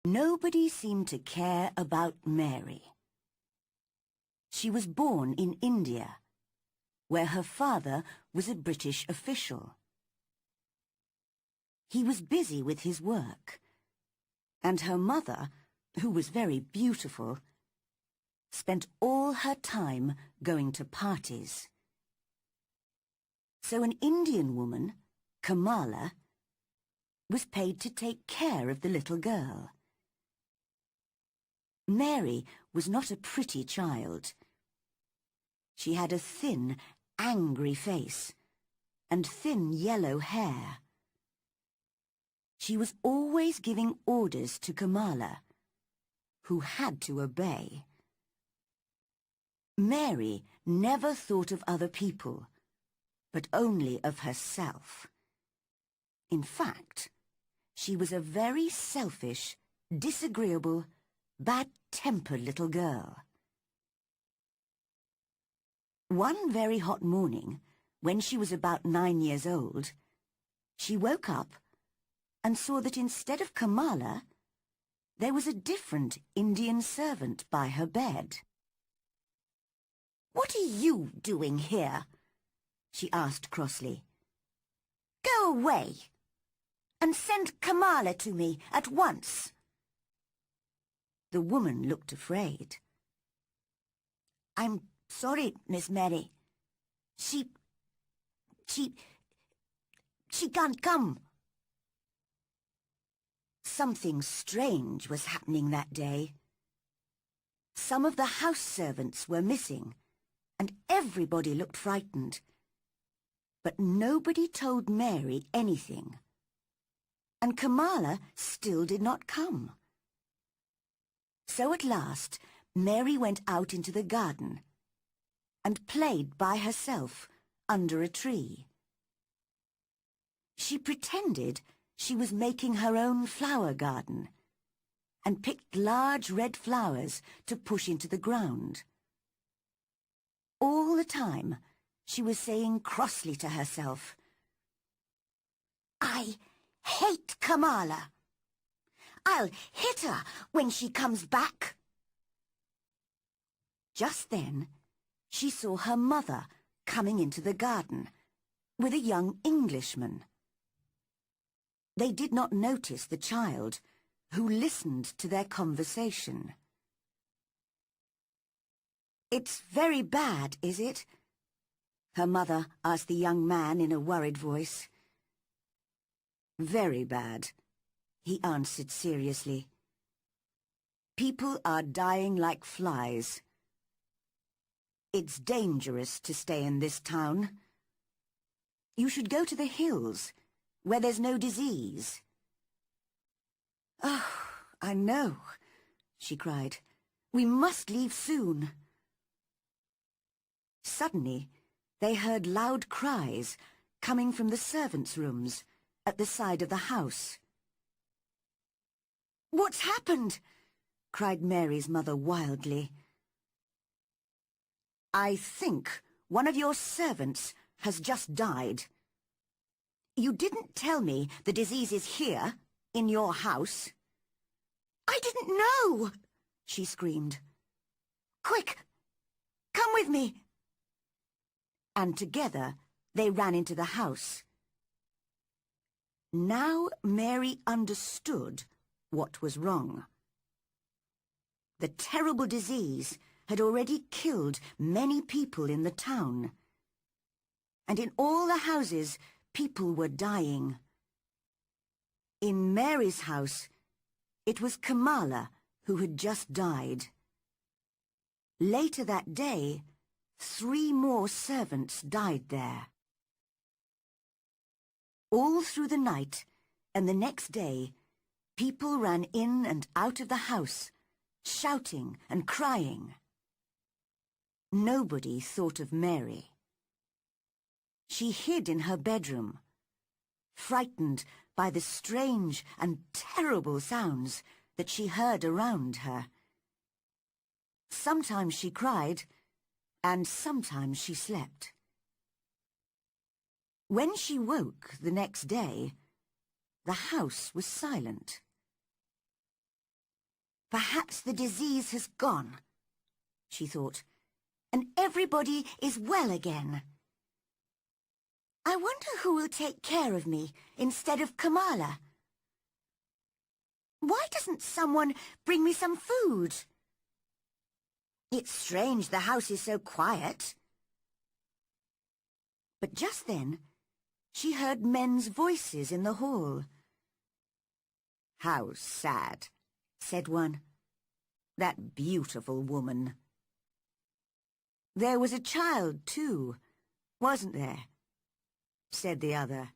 Nobody seemed to care about Mary. She was born in India, where her father was a British official. He was busy with his work, and her mother, who was very beautiful, spent all her time going to parties. So an Indian woman, Kamala, was paid to take care of the little girl. Mary was not a pretty child. She had a thin, angry face and thin yellow hair. She was always giving orders to Kamala, who had to obey. Mary never thought of other people, but only of herself. In fact, she was a very selfish, disagreeable, bad-tempered little girl. One very hot morning, when she was about 9 years old, she woke up and saw that instead of Kamala, there was a different Indian servant by her bed. "What are you doing here?" she asked crossly. "Go away, and send Kamala to me at once." The woman looked afraid. "I'm sorry, Miss Mary. She can't come." Something strange was happening that day. Some of the house servants were missing, and everybody looked frightened. But nobody told Mary anything, and Kamala still did not come. So at last, Mary went out into the garden and played by herself under a tree. She pretended she was making her own flower garden and picked large red flowers to push into the ground. All the time, she was saying crossly to herself, "I hate Kamala. I'll hit her when she comes back." Just then, she saw her mother coming into the garden with a young Englishman. They did not notice the child, who listened to their conversation. "It's very bad, is it?" her mother asked the young man in a worried voice. "Very bad," he answered seriously. "People are dying like flies. It's dangerous to stay in this town. You should go to the hills, where there's no disease." "Oh, I know," she cried. "We must leave soon." Suddenly, they heard loud cries coming from the servants' rooms at the side of the house. "What's happened?" cried Mary's mother wildly. "I think one of your servants has just died. You didn't tell me the disease is here, in your house." "I didn't know!" she screamed. "Quick, come with me!" And together they ran into the house. Now Mary understood what was wrong. The terrible disease had already killed many people in the town, and in all the houses people were dying. In Mary's house, it was Kamala who had just died. Later that day, 3 more servants died there. All through the night and the next day, people ran in and out of the house, shouting and crying. Nobody thought of Mary. She hid in her bedroom, frightened by the strange and terrible sounds that she heard around her. Sometimes she cried, and sometimes she slept. When she woke the next day, the house was silent. Perhaps the disease has gone, she thought, and everybody is well again. I wonder who will take care of me instead of Kamala. Why doesn't someone bring me some food? It's strange the house is so quiet. But just then, she heard men's voices in the hall. "How sad," said one. "That beautiful woman." "There was a child, too, wasn't there?" said the other.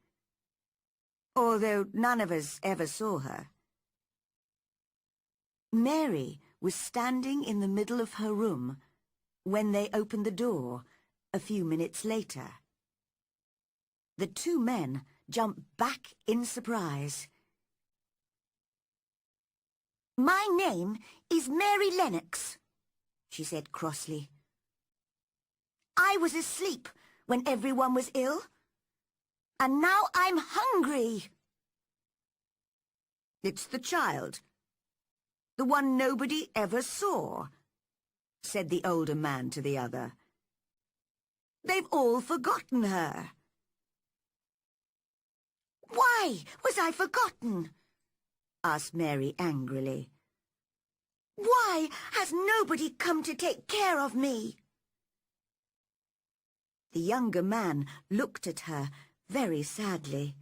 "Although none of us ever saw her." Mary was standing in the middle of her room when they opened the door a few minutes later. The two men jumped back in surprise. "My name is Mary Lennox," she said crossly. "I was asleep when everyone was ill, and now I'm hungry." "It's the child, the one nobody ever saw," said the older man to the other. "They've all forgotten her." "Why was I forgotten?" asked Mary angrily. "Why has nobody come to take care of me?" The younger man looked at her very sadly.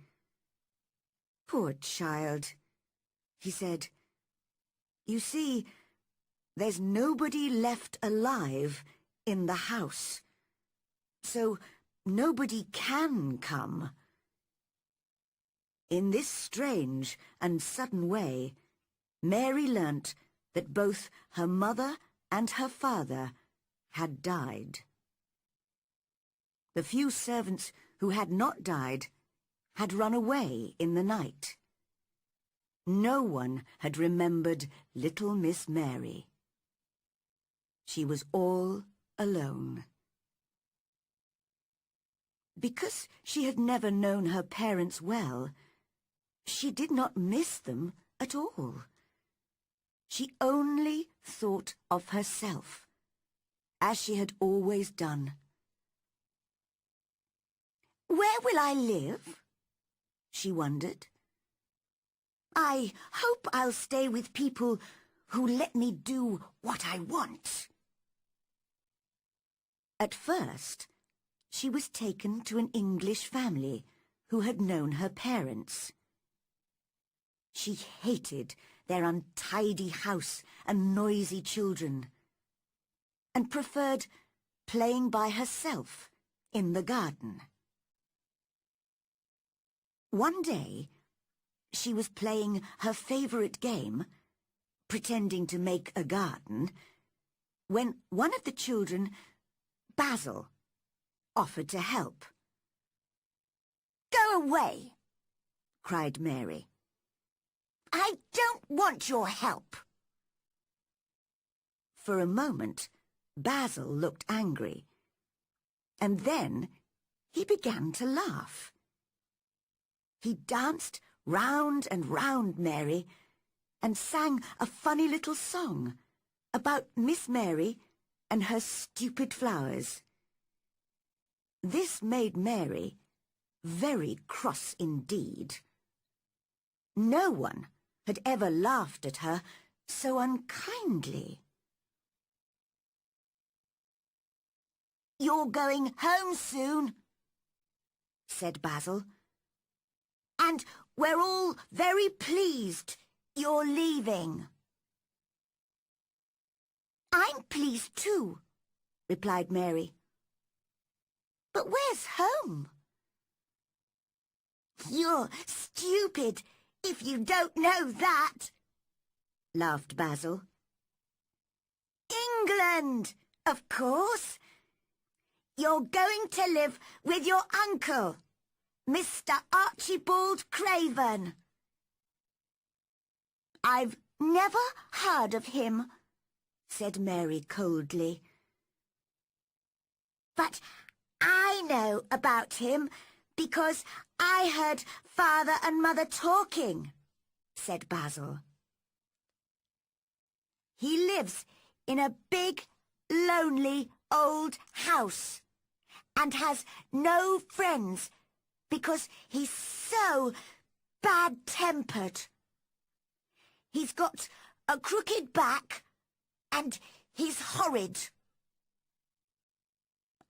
"Poor child," he said. "You see, there's nobody left alive in the house, so nobody can come." In this strange and sudden way, Mary learnt that both her mother and her father had died. The few servants who had not died had run away in the night. No one had remembered little Miss Mary. She was all alone. Because she had never known her parents well, she did not miss them at all. She only thought of herself, as she had always done. "Where will I live?" she wondered. "I hope I'll stay with people who let me do what I want." At first, she was taken to an English family who had known her parents. She hated their untidy house and noisy children, and preferred playing by herself in the garden. One day, she was playing her favorite game, pretending to make a garden, when one of the children, Basil, offered to help. "Go away!" cried Mary. "I don't want your help." For a moment, Basil looked angry, and then he began to laugh. He danced round and round Mary and sang a funny little song about Miss Mary and her stupid flowers. This made Mary very cross indeed. No one had ever laughed at her so unkindly. "You're going home soon," said Basil, "and we're all very pleased you're leaving." "I'm pleased too," replied Mary. "But where's home?" "You're stupid if you don't know that," laughed Basil. "England, of course. You're going to live with your uncle, Mr. Archibald Craven." "I've never heard of him," said Mary coldly. "But I know about him because I heard Father and Mother talking," said Basil. He lives in a big, lonely old house and has no friends because he's so bad-tempered. He's got a crooked back and he's horrid.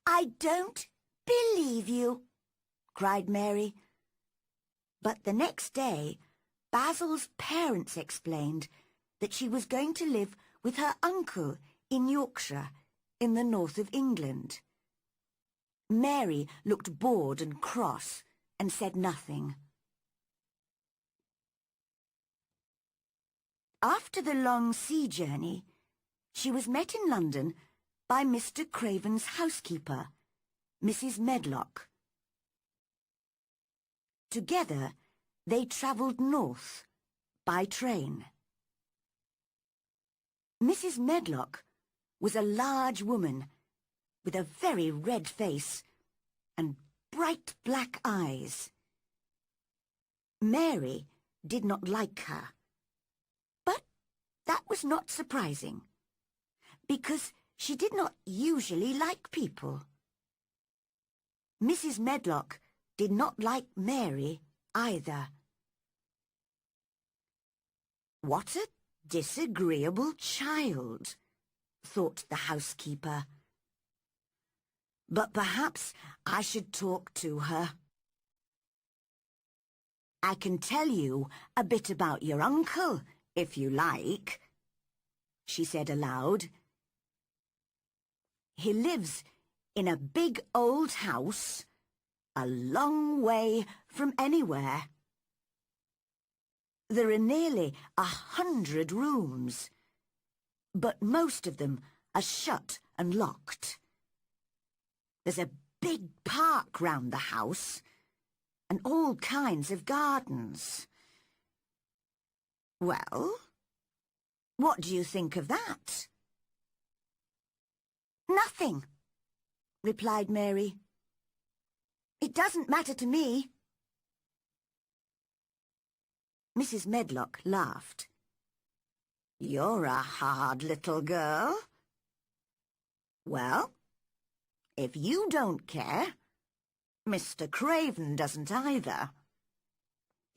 I don't believe you, cried Mary. But the next day, Basil's parents explained that she was going to live with her uncle in Yorkshire, in the north of England. Mary looked bored and cross and said nothing. After the long sea journey, she was met in London by Mr. Craven's housekeeper, Mrs. Medlock. Together, they travelled north by train. Mrs. Medlock was a large woman with a very red face and bright black eyes. Mary did not like her, but that was not surprising, because she did not usually like people. Mrs. Medlock did not like Mary either. What a disagreeable child, thought the housekeeper. But perhaps I should talk to her. I can tell you a bit about your uncle, if you like, she said aloud. He lives in a big old house, a long way from anywhere. There are nearly 100 rooms, but most of them are shut and locked. There's a big park round the house, and all kinds of gardens. Well, what do you think of that? Nothing, replied Mary. It doesn't matter to me. Mrs. Medlock laughed. You're a hard little girl. Well, if you don't care, Mr. Craven doesn't either.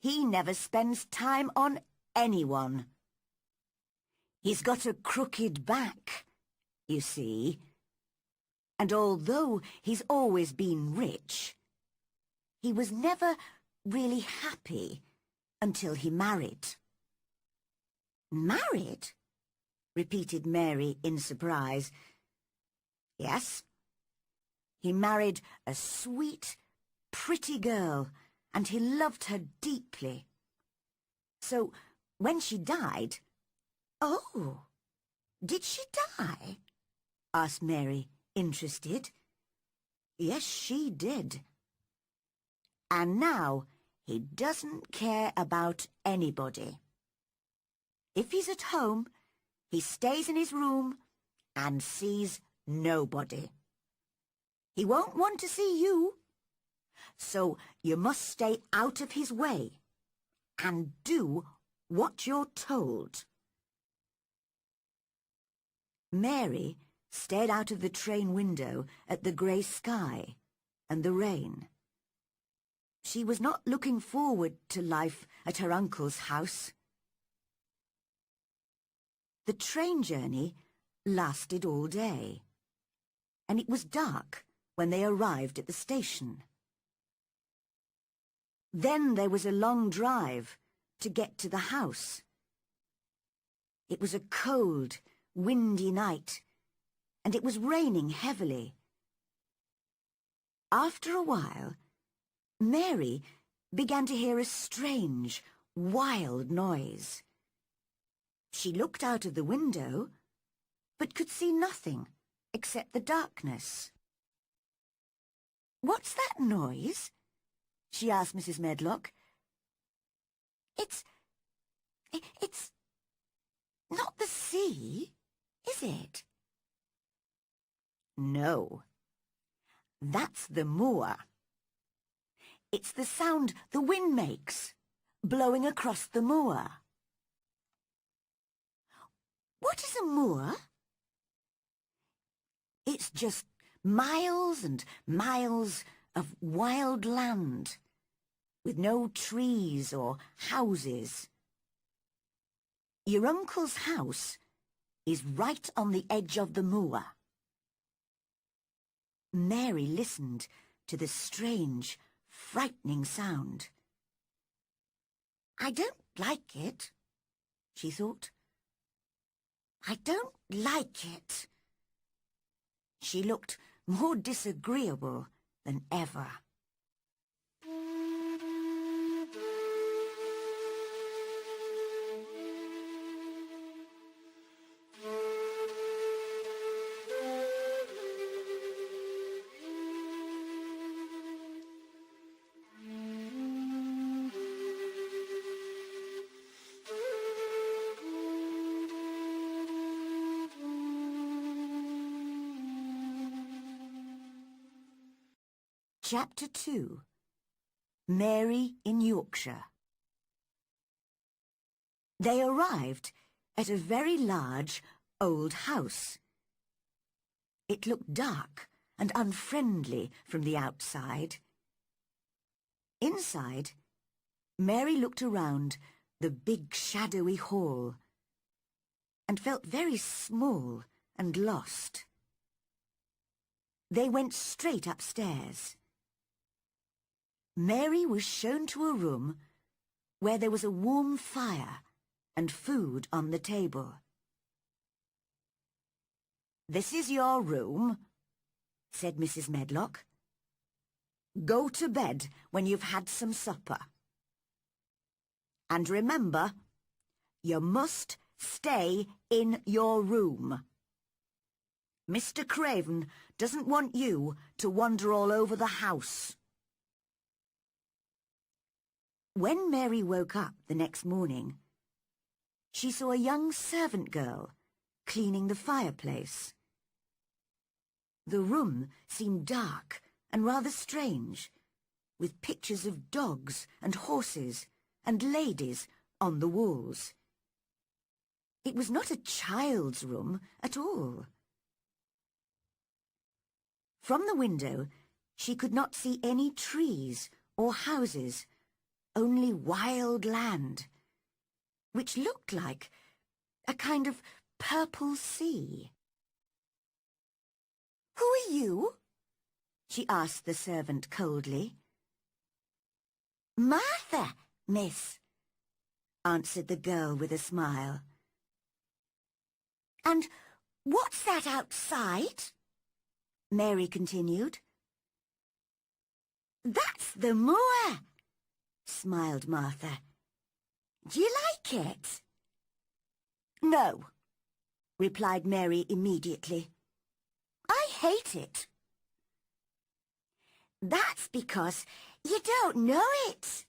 He never spends time on anyone. He's got a crooked back, you see, and although he's always been rich, he was never really happy until he married. Married? Repeated Mary in surprise. Yes. He married a sweet, pretty girl, and he loved her deeply. So, when she died... Oh, did she die? Asked Mary, interested. Yes, she did. And now he doesn't care about anybody. If he's at home, he stays in his room and sees nobody. He won't want to see you, so you must stay out of his way and do what you're told. Mary stared out of the train window at the grey sky and the rain. She was not looking forward to life at her uncle's house. The train journey lasted all day, and it was dark when they arrived at the station. Then there was a long drive to get to the house. It was a cold, windy night, and it was raining heavily. After a while, Mary began to hear a strange, wild noise. She looked out of the window, but could see nothing except the darkness. "What's that noise?" she asked Mrs. Medlock. It's not the sea, is it?" "No, that's the moor. It's the sound the wind makes, blowing across the moor." "What is a moor? It's just miles and miles of wild land, with no trees or houses. Your uncle's house is right on the edge of the moor. Mary listened to the strange, frightening sound. I don't like it, she thought. I don't like it. She looked more disagreeable than ever. Chapter 2. Mary in Yorkshire. They arrived at a very large old house. It looked dark and unfriendly from the outside. Inside, Mary looked around the big shadowy hall and felt very small and lost. They went straight upstairs. Mary was shown to a room where there was a warm fire and food on the table. "This is your room," said Mrs. Medlock. "Go to bed when you've had some supper. And remember, you must stay in your room. Mr. Craven doesn't want you to wander all over the house." When Mary woke up the next morning, she saw a young servant girl cleaning the fireplace. The room seemed dark and rather strange, with pictures of dogs and horses and ladies on the walls. It was not a child's room at all. From the window, she could not see any trees or houses, only wild land, which looked like a kind of purple sea. "Who are you?" she asked the servant coldly. "Martha, miss," answered the girl with a smile. "And what's that outside?" Mary continued. "That's the moor," smiled Martha. "Do you like it?" "No," replied Mary immediately. "I hate it." "That's because you don't know it.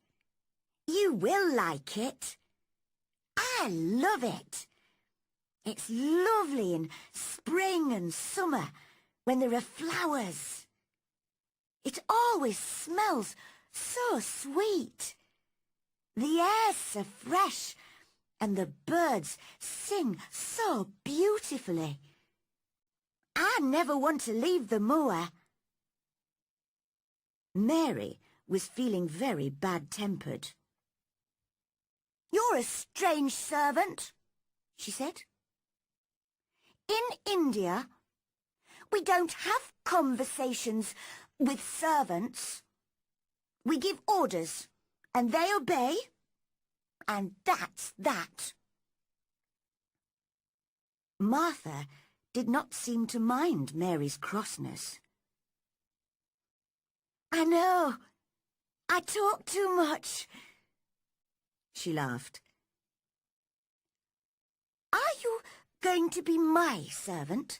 You will like it. I love it. It's lovely in spring and summer when there are flowers. It always smells so sweet. The air's so fresh and the birds sing so beautifully. I never want to leave the moor." Mary was feeling very bad-tempered. "You're a strange servant," she said. "In India, we don't have conversations with servants. We give orders, and they obey, and that's that." Martha did not seem to mind Mary's crossness. "I know, I talk too much," she laughed. "Are you going to be my servant?"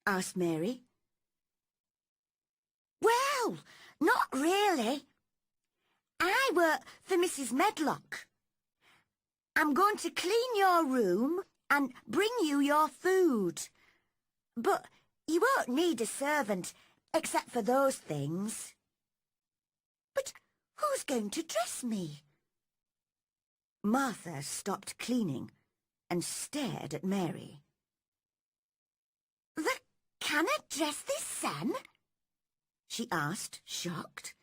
asked Mary. "Well, not really. I work for Mrs. Medlock. I'm going to clean your room and bring you your food. But you won't need a servant except for those things." "But who's going to dress me?" Martha stopped cleaning and stared at Mary. "The can I dress this sen?" she asked, shocked.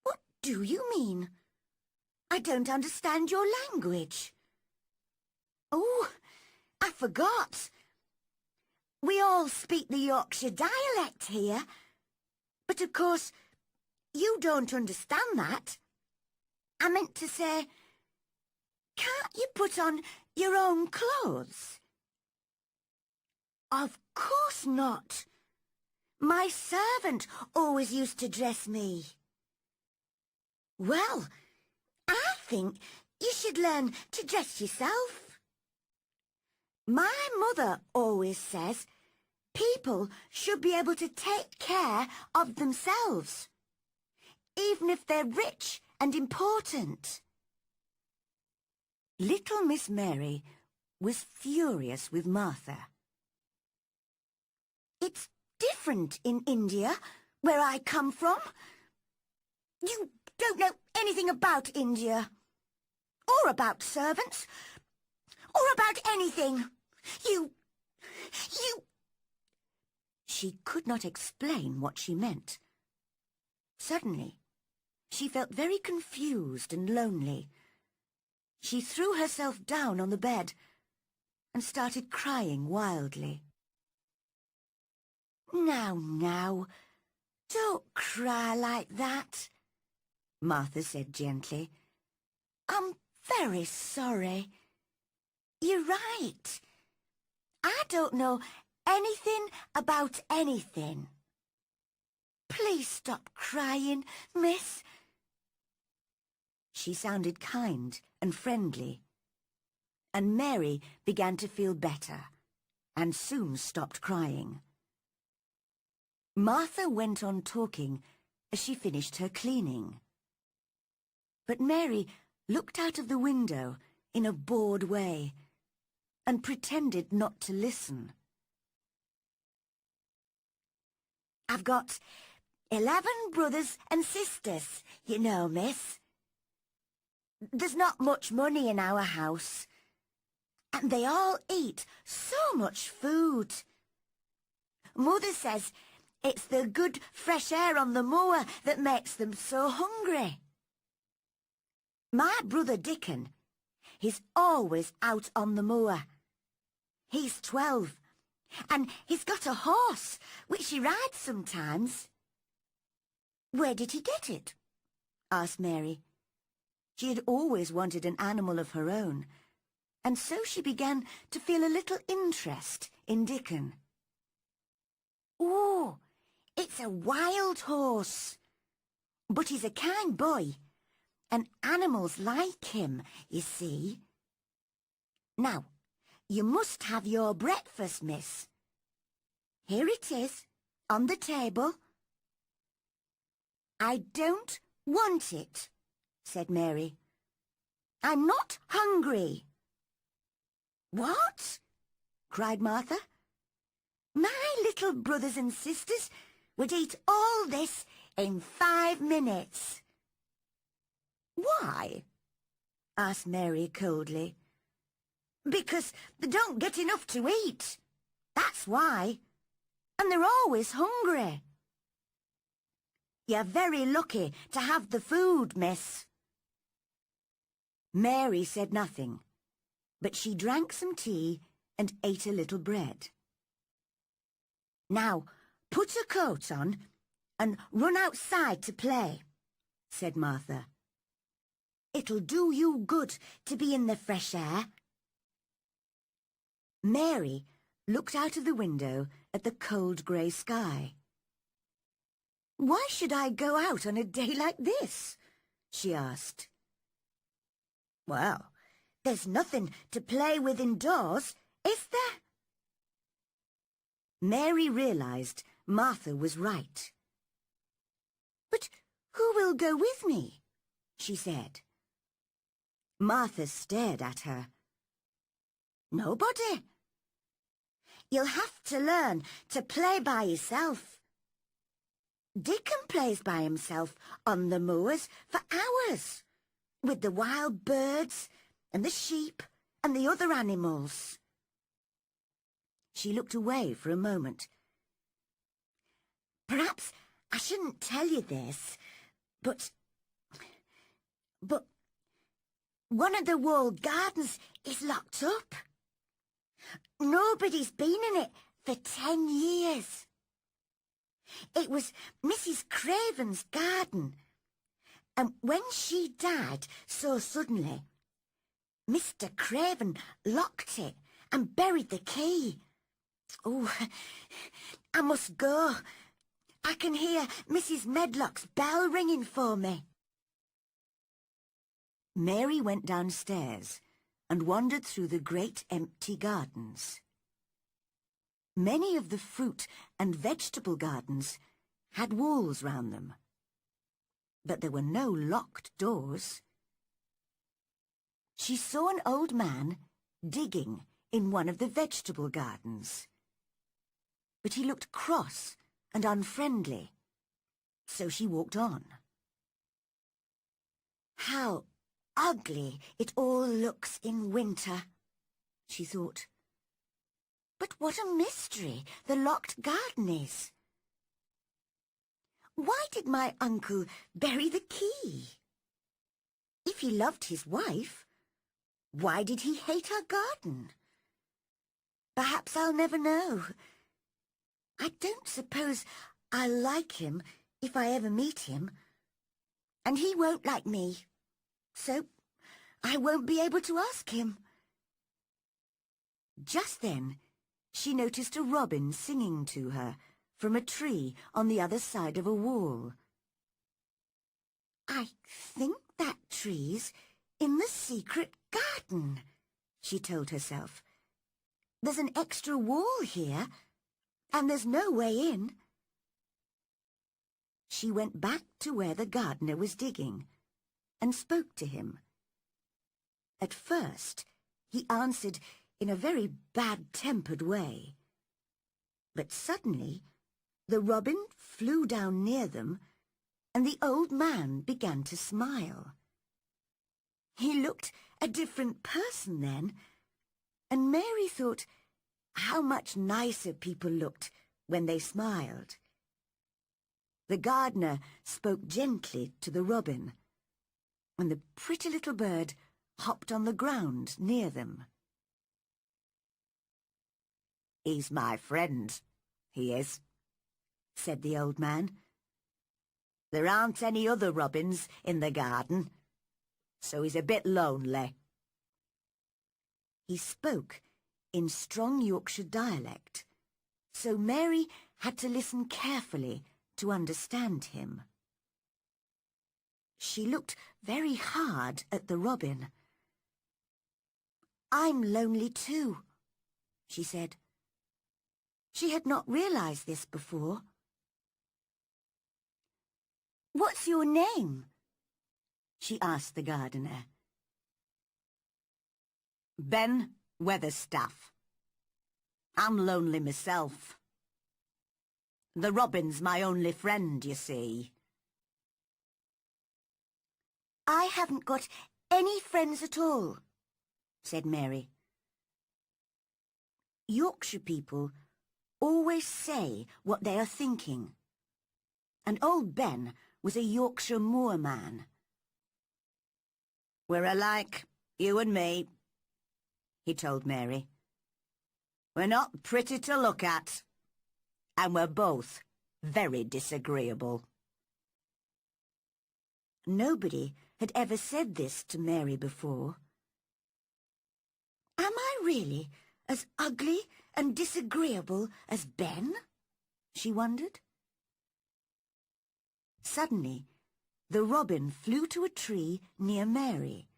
"What do you mean? I don't understand your language." "Oh, I forgot. We all speak the Yorkshire dialect here, but of course you don't understand that. I meant to say, can't you put on your own clothes?" "Of course not. My servant always used to dress me." "Well, I think you should learn to dress yourself. My mother always says people should be able to take care of themselves, even if they're rich and important." Little Miss Mary was furious with Martha. "It's different in India, where I come from. You don't know anything about India, or about servants, or about anything. You... She could not explain what she meant. Suddenly, she felt very confused and lonely. She threw herself down on the bed and started crying wildly. Now, don't cry like that," Martha said gently. "I'm very sorry. You're right. I don't know anything about anything. Please stop crying, miss." She sounded kind and friendly, and Mary began to feel better and soon stopped crying. Martha went on talking as she finished her cleaning. But Mary looked out of the window in a bored way and pretended not to listen. "I've got 11 brothers and sisters, you know, miss. There's not much money in our house, and they all eat so much food. Mother says it's the good fresh air on the moor that makes them so hungry. My brother Dickon, he's always out on the moor. He's 12, and he's got a horse, which he rides sometimes." "Where did he get it?" asked Mary. She had always wanted an animal of her own, and so she began to feel a little interest in Dickon. "Oh, it's a wild horse, but he's a kind boy, and animals like him, you see. Now, you must have your breakfast, miss. Here it is, on the table." "I don't want it," said Mary. "I'm not hungry." "What?" cried Martha. "My little brothers and sisters would eat all this in 5 minutes." "Why?" asked Mary coldly. "Because they don't get enough to eat. That's why. And they're always hungry." "You're very lucky to have the food, miss." Mary said nothing, but she drank some tea and ate a little bread. "Now, put a coat on and run outside to play," said Martha. "It'll do you good to be in the fresh air." Mary looked out of the window at the cold grey sky. "Why should I go out on a day like this?" she asked. "Well, there's nothing to play with indoors, is there?" Mary realized Martha was right. "But who will go with me?" she said. Martha stared at her. "Nobody. You'll have to learn to play by yourself. Dickon plays by himself on the moors for hours, with the wild birds and the sheep and the other animals." She looked away for a moment. "Perhaps I shouldn't tell you this, but one of the walled gardens is locked up. Nobody's been in it for 10 years. It was Mrs. Craven's garden, and when she died so suddenly, Mr. Craven locked it and buried the key. Oh, I must go. I can hear Mrs. Medlock's bell ringing for me." Mary went downstairs and wandered through the great empty gardens. Many of the fruit and vegetable gardens had walls round them, but there were no locked doors. She saw an old man digging in one of the vegetable gardens, but he looked cross and unfriendly, so she walked on. "How ugly it all looks in winter," she thought. "But what a mystery the locked garden is. Why did my uncle bury the key? If he loved his wife, why did he hate our garden? Perhaps I'll never know. I don't suppose I'll like him if I ever meet him, and he won't like me, so I won't be able to ask him." Just then, she noticed a robin singing to her from a tree on the other side of a wall. "I think that tree's in the secret garden," she told herself. "There's an extra wall here, and there's no way in." She went back to where the gardener was digging and spoke to him. At first, he answered in a very bad-tempered way. But suddenly, the robin flew down near them, and the old man began to smile. He looked a different person then, and Mary thought how much nicer people looked when they smiled. The gardener spoke gently to the robin, and the pretty little bird hopped on the ground near them. "He's my friend, he is," said the old man. "There aren't any other robins in the garden, so he's a bit lonely." He spoke in strong Yorkshire dialect, so Mary had to listen carefully to understand him. She looked very hard at the robin. "I'm lonely too," she said. She had not realized this before. "What's your name?" she asked the gardener. "Ben Weatherstaff. I'm lonely myself. The robin's my only friend, you see." "I haven't got any friends at all," said Mary. Yorkshire people always say what they are thinking, and old Ben was a Yorkshire moorman. "We're alike, you and me," he told Mary. "We're not pretty to look at, and we're both very disagreeable." Nobody had ever said this to Mary before. "Am I really as ugly and disagreeable as Ben?" she wondered. Suddenly, the robin flew to a tree near Mary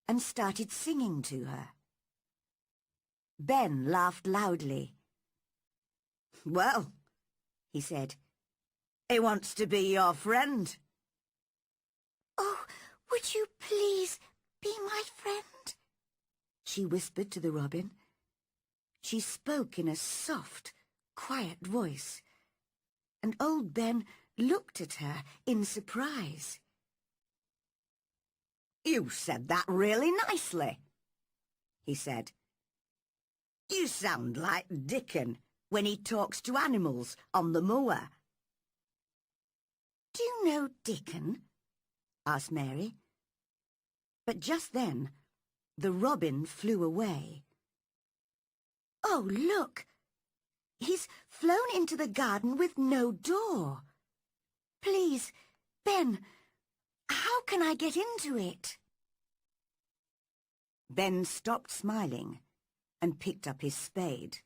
and started singing to her. Ben laughed loudly. "Well," he said, "he wants to be your friend." "Oh, would you please be my friend?" she whispered to the robin. She spoke in a soft, quiet voice, and old Ben looked at her in surprise. "You said that really nicely," he said. "You sound like Dickon when he talks to animals on the moor." "Do you know Dickon?" asked Mary. But just then, the robin flew away. "Oh, look! He's flown into the garden with no door. Please, Ben, how can I get into it?" Ben stopped smiling and picked up his spade.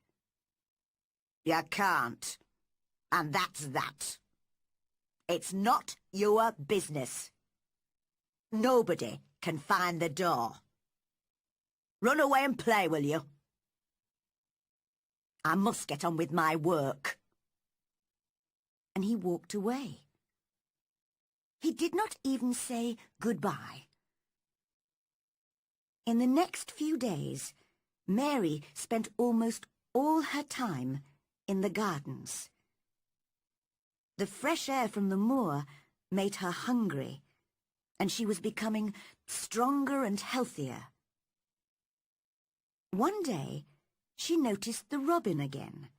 "You can't, and that's that. It's not your business. Nobody can find the door. Run away and play, will you? I must get on with my work." And he walked away. He did not even say goodbye. In the next few days, Mary spent almost all her time in the gardens. The fresh air from the moor made her hungry, and she was becoming stronger and healthier. One day, she noticed the robin again.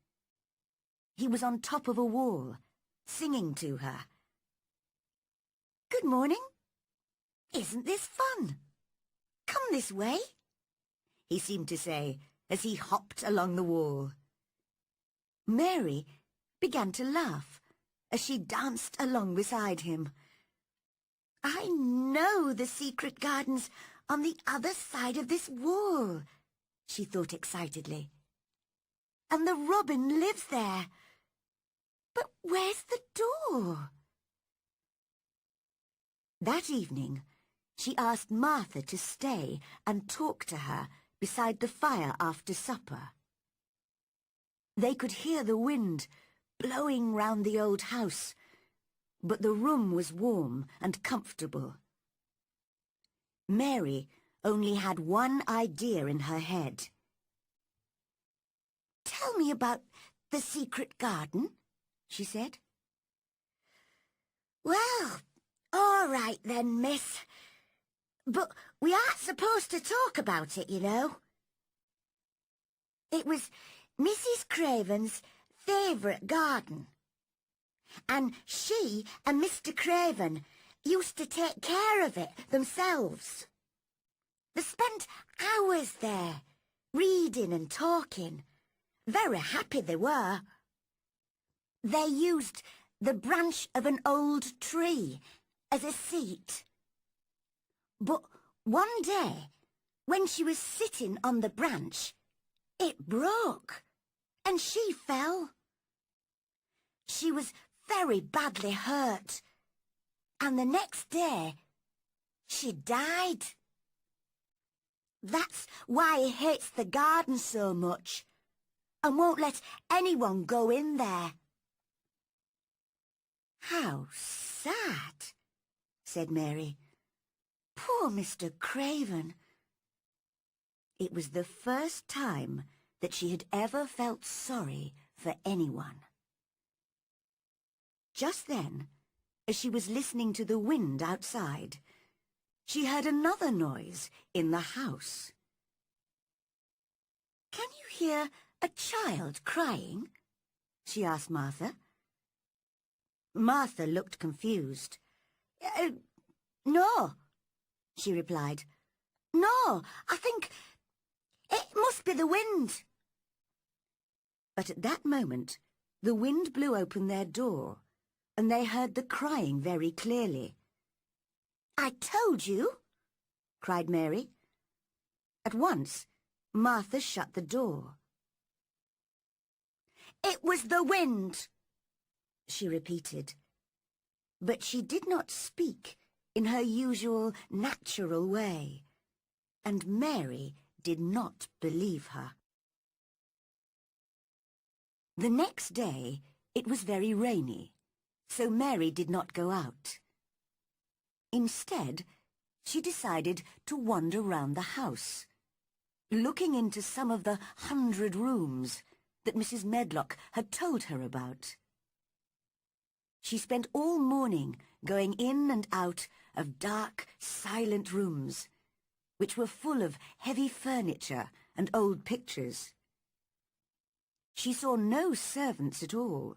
He was on top of a wall, singing to her. "Good morning. Isn't this fun? Come this way," he seemed to say as he hopped along the wall. Mary began to laugh as she danced along beside him. "I know the secret gardens on the other side of this wall," she thought excitedly. "And the robin lives there. But where's the door?" That evening, she asked Martha to stay and talk to her beside the fire after supper. They could hear the wind blowing round the old house, but the room was warm and comfortable. Mary only had one idea in her head. "Tell me about the secret garden," she said. "Well, all right then, miss. But we aren't supposed to talk about it, you know. It was Mrs. Craven's favourite garden. And she and Mr. Craven used to take care of it themselves. They spent hours there, reading and talking. Very happy they were. They used the branch of an old tree as a seat. But one day, when she was sitting on the branch, it broke, and she fell. She was very badly hurt, and the next day, she died. That's why he hates the garden so much, and won't let anyone go in there." "How sad," said Mary. "Poor Mr. Craven." It was the first time that she had ever felt sorry for anyone. Just then, as she was listening to the wind outside, she heard another noise in the house. "Can you hear a child crying?" she asked Martha. Martha looked confused. No," she replied. "No, I think it must be the wind." But at that moment, the wind blew open their door, and they heard the crying very clearly. "I told you!" cried Mary. At once, Martha shut the door. "It was the wind," she repeated. But she did not speak in her usual natural way, and Mary did not believe her. The next day it was very rainy, so Mary did not go out. Instead, she decided to wander round the house, looking into some of the 100 rooms that Mrs. Medlock had told her about. She spent all morning going in and out of dark, silent rooms, which were full of heavy furniture and old pictures. She saw no servants at all,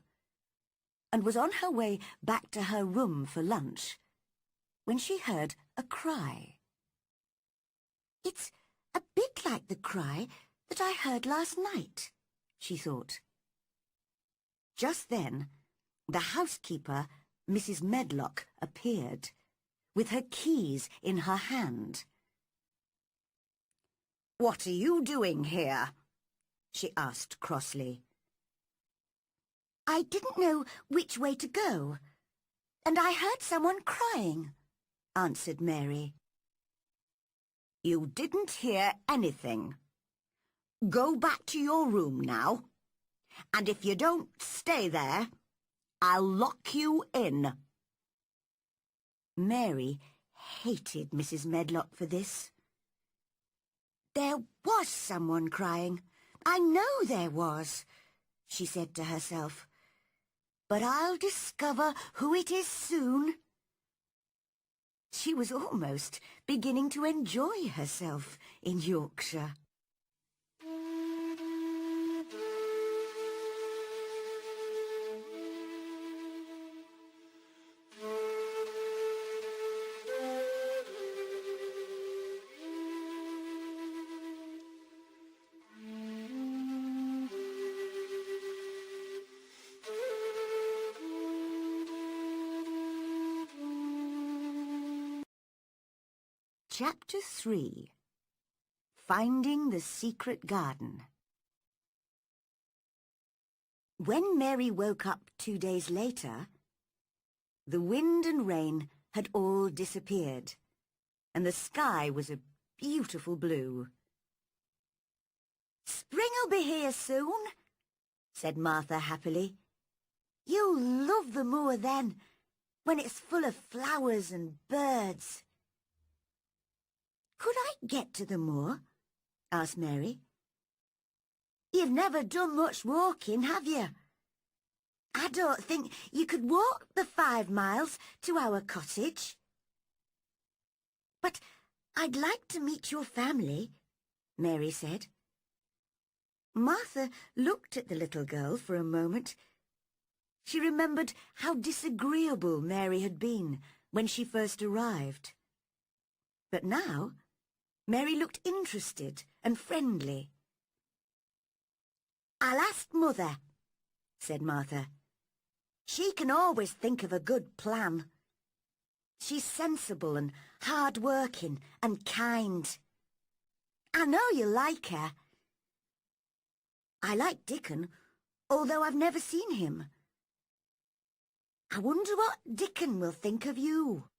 and was on her way back to her room for lunch when she heard a cry. "It's a bit like the cry that I heard last night," she thought. Just then, the housekeeper, Mrs. Medlock, appeared, with her keys in her hand. "What are you doing here?" she asked crossly. "I didn't know which way to go, and I heard someone crying," answered Mary. "You didn't hear anything. Go back to your room now, and if you don't stay there, I'll lock you in." Mary hated Mrs. Medlock for this. "There was someone crying. I know there was," she said to herself. "But I'll discover who it is soon." She was almost beginning to enjoy herself in Yorkshire. Chapter 3. Finding the Secret Garden. When Mary woke up 2 days later, the wind and rain had all disappeared, and the sky was a beautiful blue. "Spring'll be here soon," said Martha happily. "You'll love the moor then, when it's full of flowers and birds." "Could I get to the moor?" asked Mary. "You've never done much walking, have you? I don't think you could walk the 5 miles to our cottage." "But I'd like to meet your family," Mary said. Martha looked at the little girl for a moment. She remembered how disagreeable Mary had been when she first arrived. But now, Mary looked interested and friendly. "I'll ask Mother," said Martha. "She can always think of a good plan. She's sensible and hard-working and kind. I know you'll like her. I like Dickon, although I've never seen him. I wonder what Dickon will think of you."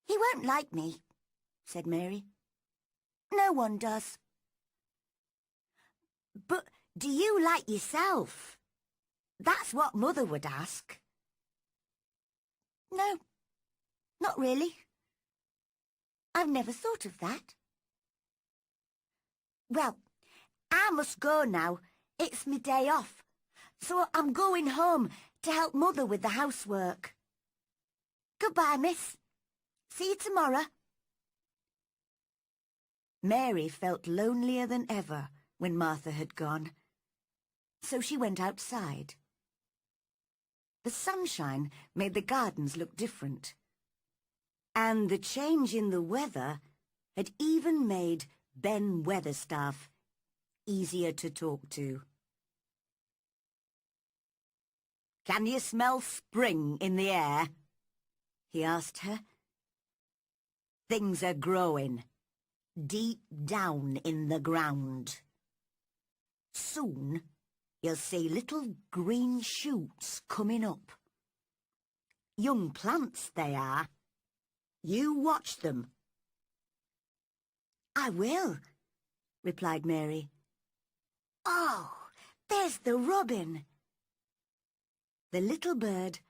"He won't like me," said Mary. "No one does." "But do you like yourself? That's what Mother would ask." "No, not really. I've never thought of that." "Well, I must go now. It's my day off, so I'm going home to help Mother with the housework. Goodbye, miss. See you tomorrow." Mary felt lonelier than ever when Martha had gone, so she went outside. The sunshine made the gardens look different, and the change in the weather had even made Ben Weatherstaff easier to talk to. "Can you smell spring in the air?" he asked her. "Things are growing deep down in the ground. Soon you'll see little green shoots coming up. Young plants they are. You watch them." "I will," replied Mary. "Oh, there's the robin." The little bird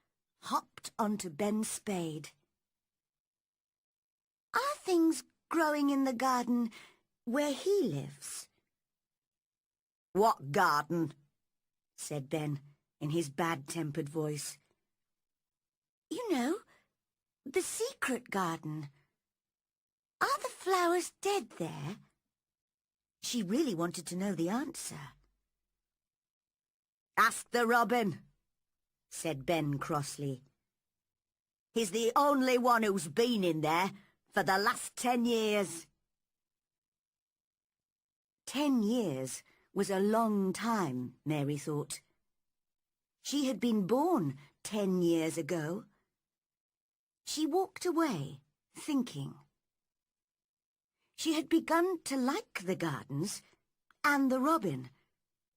hopped onto Ben's spade. "Are things growing in the garden where he lives?" "What garden?" said Ben in his bad-tempered voice. "You know, the secret garden. Are the flowers dead there? She really wanted to know the answer. "Ask the robin," said Ben crossly. "He's the only one who's been in there for the last 10 years. 10 years was a long time, Mary thought. She had been born 10 years ago. She walked away, thinking. She had begun to like the gardens, and the robin,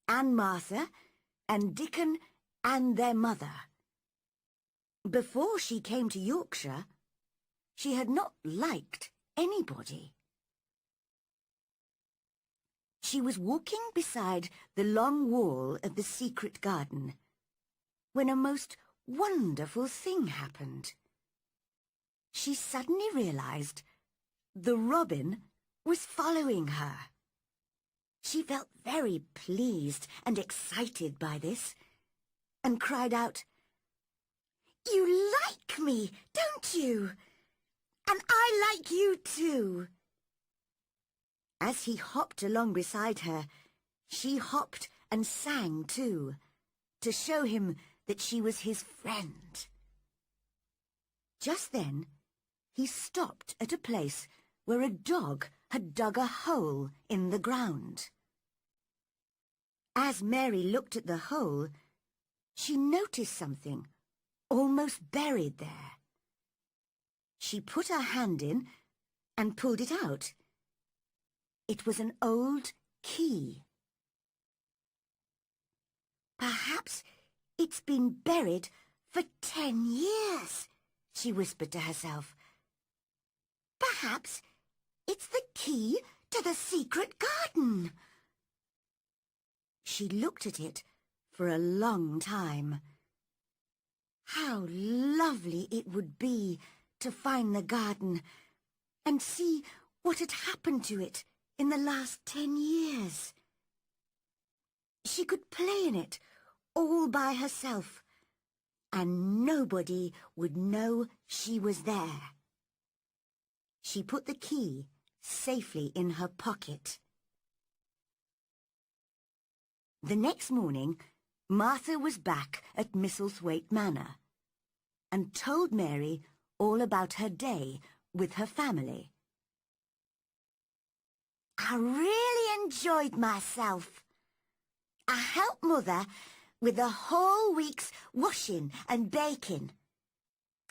and Martha, and Dickon, and their mother. Before she came to Yorkshire, she had not liked anybody. She was walking beside the long wall of the secret garden when a most wonderful thing happened. She suddenly realized the robin was following her. She felt very pleased and excited by this, and cried out, "You like me, don't you? And I like you too." As he hopped along beside her, she hopped and sang too, to show him that she was his friend. Just then, he stopped at a place where a dog had dug a hole in the ground. As Mary looked at the hole, she noticed something almost buried there. She put her hand in and pulled it out. It was an old key. "Perhaps it's been buried for 10 years, she whispered to herself. "Perhaps it's the key to the secret garden." She looked at it for a long time. How lovely it would be to find the garden and see what had happened to it in the last 10 years. She could play in it all by herself, and nobody would know she was there. She put the key safely in her pocket. The next morning, Martha was back at Misselthwaite Manor and told Mary all about her day with her family. "I really enjoyed myself. I helped Mother with the whole week's washing and baking.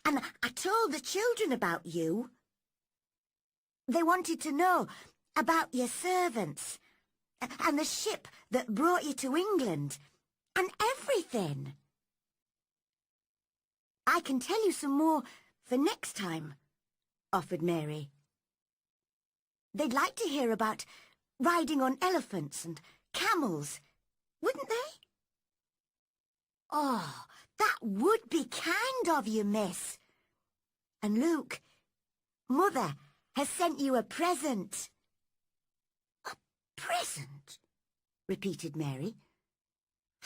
And I told the children about you. They wanted to know about your servants and the ship that brought you to England and everything. I can tell you some more for next time," offered Mary. "They'd like to hear about riding on elephants and camels, wouldn't they?" "Oh, that would be kind of you, miss. And Luke, Mother has sent you a present." "A present?" repeated Mary.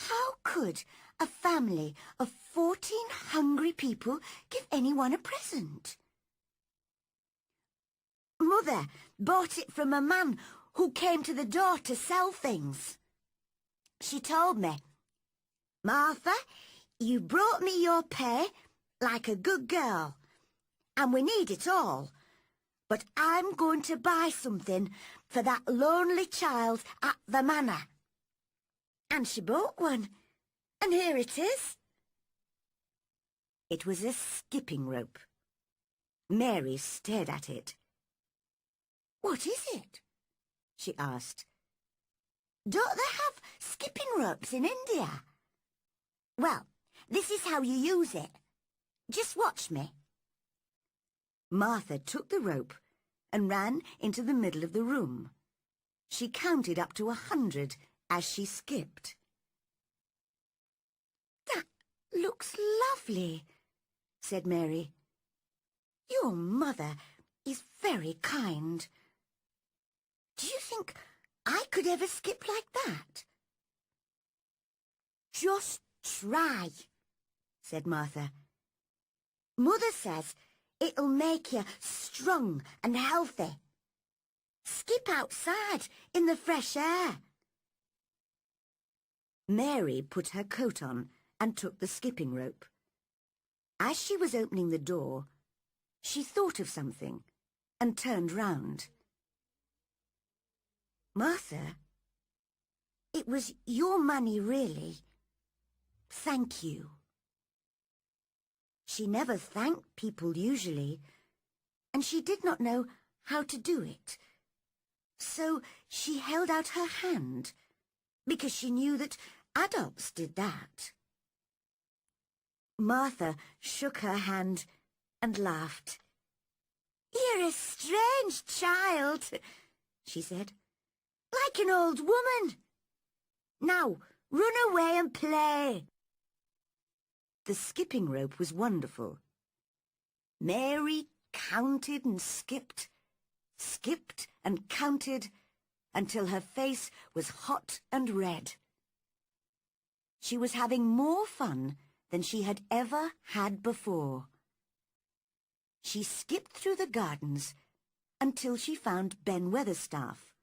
How could a family of 14 hungry people give anyone a present? "Mother bought it from a man who came to the door to sell things. She told me, 'Martha, you brought me your pay like a good girl, and we need it all. But I'm going to buy something for that lonely child at the manor.' And she bought one, and here it is." It was a skipping rope. Mary stared at it. "What is it?" she asked. "Don't they have skipping ropes in India?" "Well, this is how you use it. Just watch me." Martha took the rope and ran into the middle of the room. She counted up to 100 as she skipped. "That looks lovely," said Mary. "Your mother is very kind. Do you think I could ever skip like that?" "Just try," said Martha. "Mother says it'll make you strong and healthy, Skip outside in the fresh air. Mary put her coat on and took the skipping rope. As she was opening the door, she thought of something and turned round. Martha, it was your money, really. Thank you. She never thanked people usually, and she did not know how to do it. So she held out her hand, because she knew that adults did that. Martha shook her hand and laughed. "You're a strange child," she said, "like an old woman. Now, run away and play." The skipping rope was wonderful. Mary counted and skipped and counted until her face was hot and red. She was having more fun than she had ever had before. She skipped through the gardens until she found Ben Weatherstaff,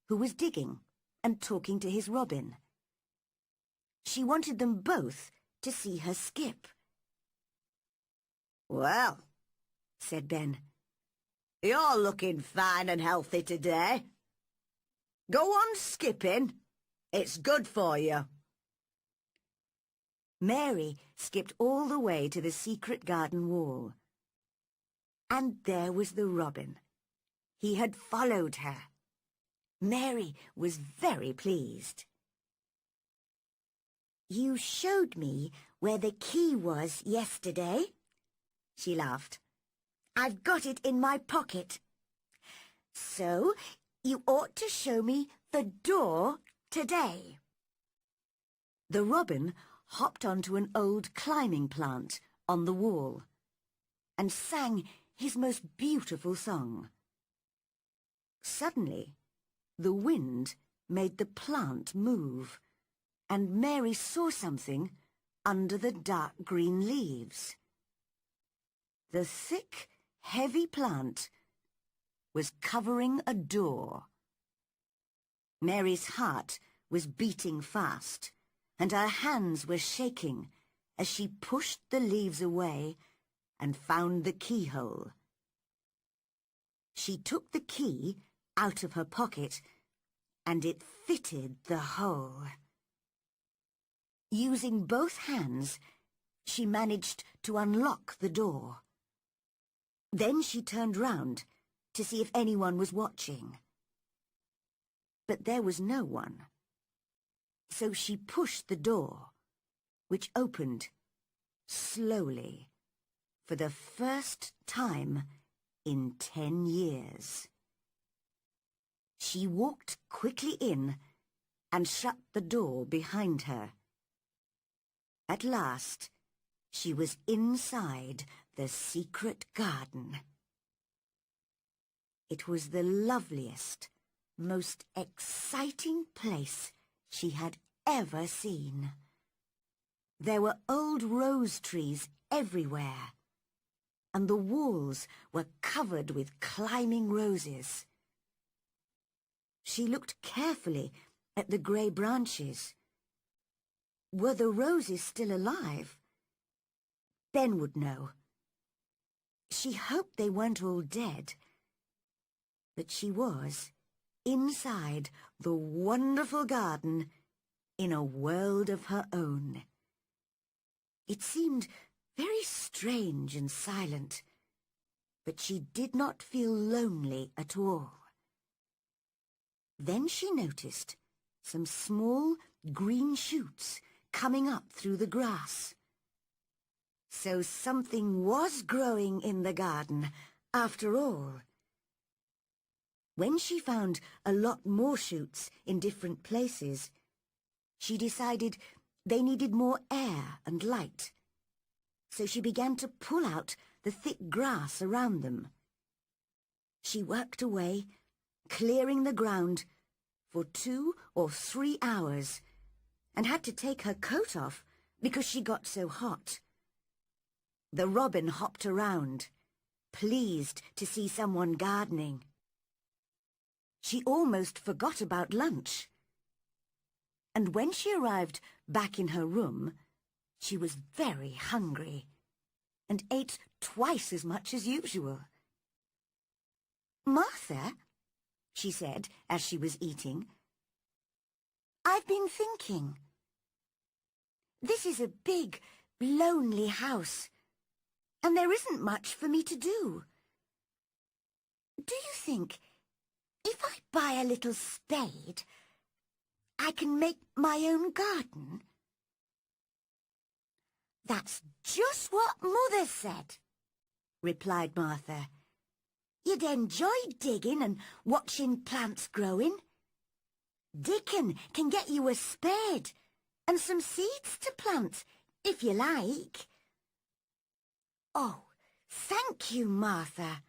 who was digging and talking to his robin. She wanted them both to see her skip. "Well," said Ben, "you're looking fine and healthy today. Go on skipping. It's good for you." Mary skipped all the way to the secret garden wall. And there was the robin. He had followed her. Mary was very pleased. "You showed me where the key was yesterday," she laughed. "I've got it in my pocket. So you ought to show me the door today." The robin hopped onto an old climbing plant on the wall and sang his most beautiful song. Suddenly, the wind made the plant move, and Mary saw something under the dark green leaves. The thick, heavy plant was covering a door. Mary's heart was beating fast, and her hands were shaking as she pushed the leaves away and found the keyhole. She took the key out of her pocket, and it fitted the hole. Using both hands, she managed to unlock the door. Then she turned round to see if anyone was watching. But there was no one. So she pushed the door, which opened slowly for the first time in 10 years. She walked quickly in and shut the door behind her. At last, she was inside the secret garden. It was the loveliest, most exciting place she had ever seen. There were old rose trees everywhere, and the walls were covered with climbing roses. She looked carefully at the grey branches. Were the roses still alive? Ben would know. She hoped they weren't all dead. But she was inside the wonderful garden in a world of her own. It seemed very strange and silent, but she did not feel lonely at all. Then she noticed some small green shoots coming up through the grass. So something was growing in the garden, after all. When she found a lot more shoots in different places, she decided they needed more air and light. So she began to pull out the thick grass around them. She worked away, clearing the ground for 2 or 3 hours, and had to take her coat off because she got so hot. The robin hopped around, pleased to see someone gardening. she almost forgot about lunch. And when she arrived back in her room, she was very hungry and ate twice as much as usual. "Martha," she said as she was eating, "I've been thinking. This is a big, lonely house, and there isn't much for me to do. Do you think if I buy a little spade, I can make my own garden?" "That's just what Mother said," replied Martha. "You'd enjoy digging and watching plants growing. Dickon can get you a spade and some seeds to plant, if you like." "Oh, thank you, Martha.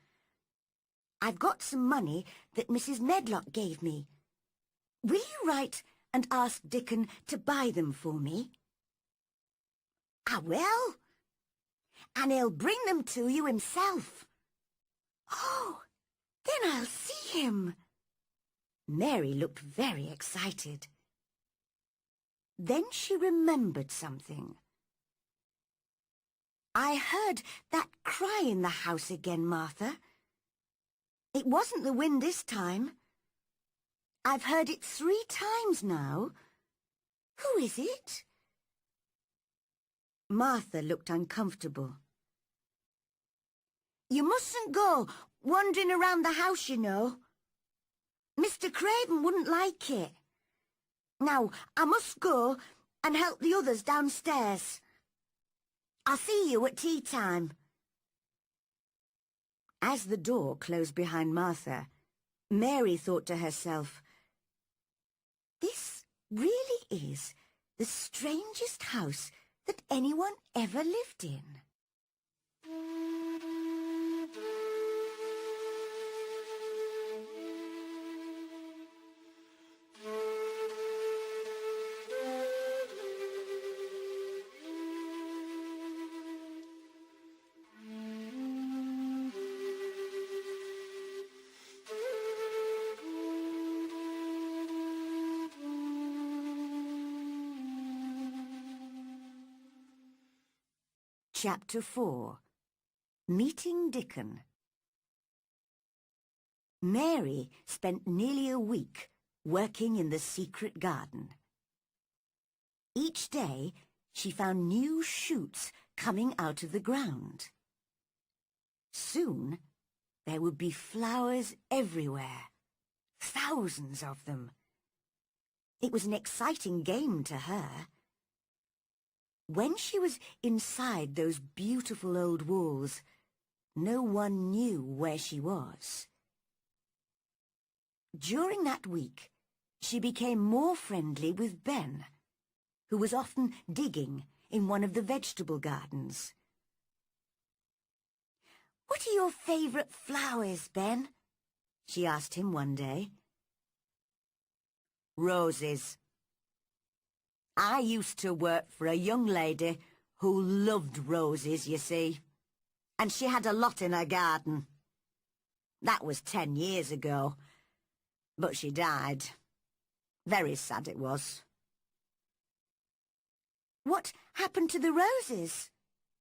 I've got some money that Mrs. Medlock gave me. Will you write and ask Dickon to buy them for me?" "I will. And he'll bring them to you himself." "Oh, then I'll see him." Mary looked very excited. Then she remembered something. "I heard that cry in the house again, Martha. It wasn't the wind this time. I've heard it 3 times now. Who is it?" Martha looked uncomfortable. "You mustn't go wandering around the house, you know. Mr. Craven wouldn't like it. Now, I must go and help the others downstairs. I'll see you at tea time." As the door closed behind Martha, Mary thought to herself, "This really is the strangest house that anyone ever lived in." Chapter 4. Meeting Dickon. Mary spent nearly a week working in the secret garden. Each day she found new shoots coming out of the ground. Soon there would be flowers everywhere, thousands of them. It was an exciting game to her. When she was inside those beautiful old walls, no one knew where she was. During that week, she became more friendly with Ben, who was often digging in one of the vegetable gardens. "What are your favourite flowers, Ben?" she asked him one day. "Roses. I used to work for a young lady who loved roses, you see, and she had a lot in her garden. That was 10 years ago, but she died. Very sad it was." "What happened to the roses?"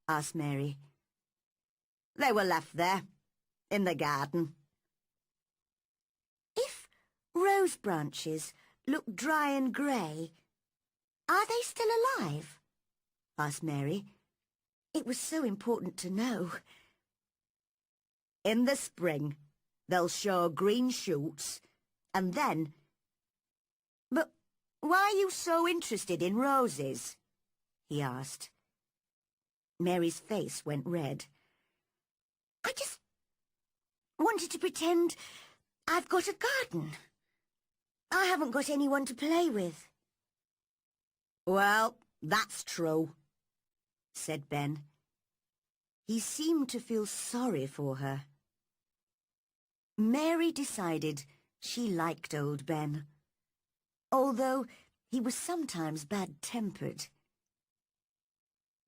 asked Mary. "They were left there, in the garden." "If rose branches look dry and grey, are they still alive?" asked Mary. It was so important to know. "In the spring, they'll show green shoots, and then—" "But why are you so interested in roses?" he asked. Mary's face went red. "I just wanted to pretend I've got a garden. I haven't got anyone to play with." "Well, that's true," said Ben. He seemed to feel sorry for her. Mary decided she liked old Ben, although he was sometimes bad-tempered.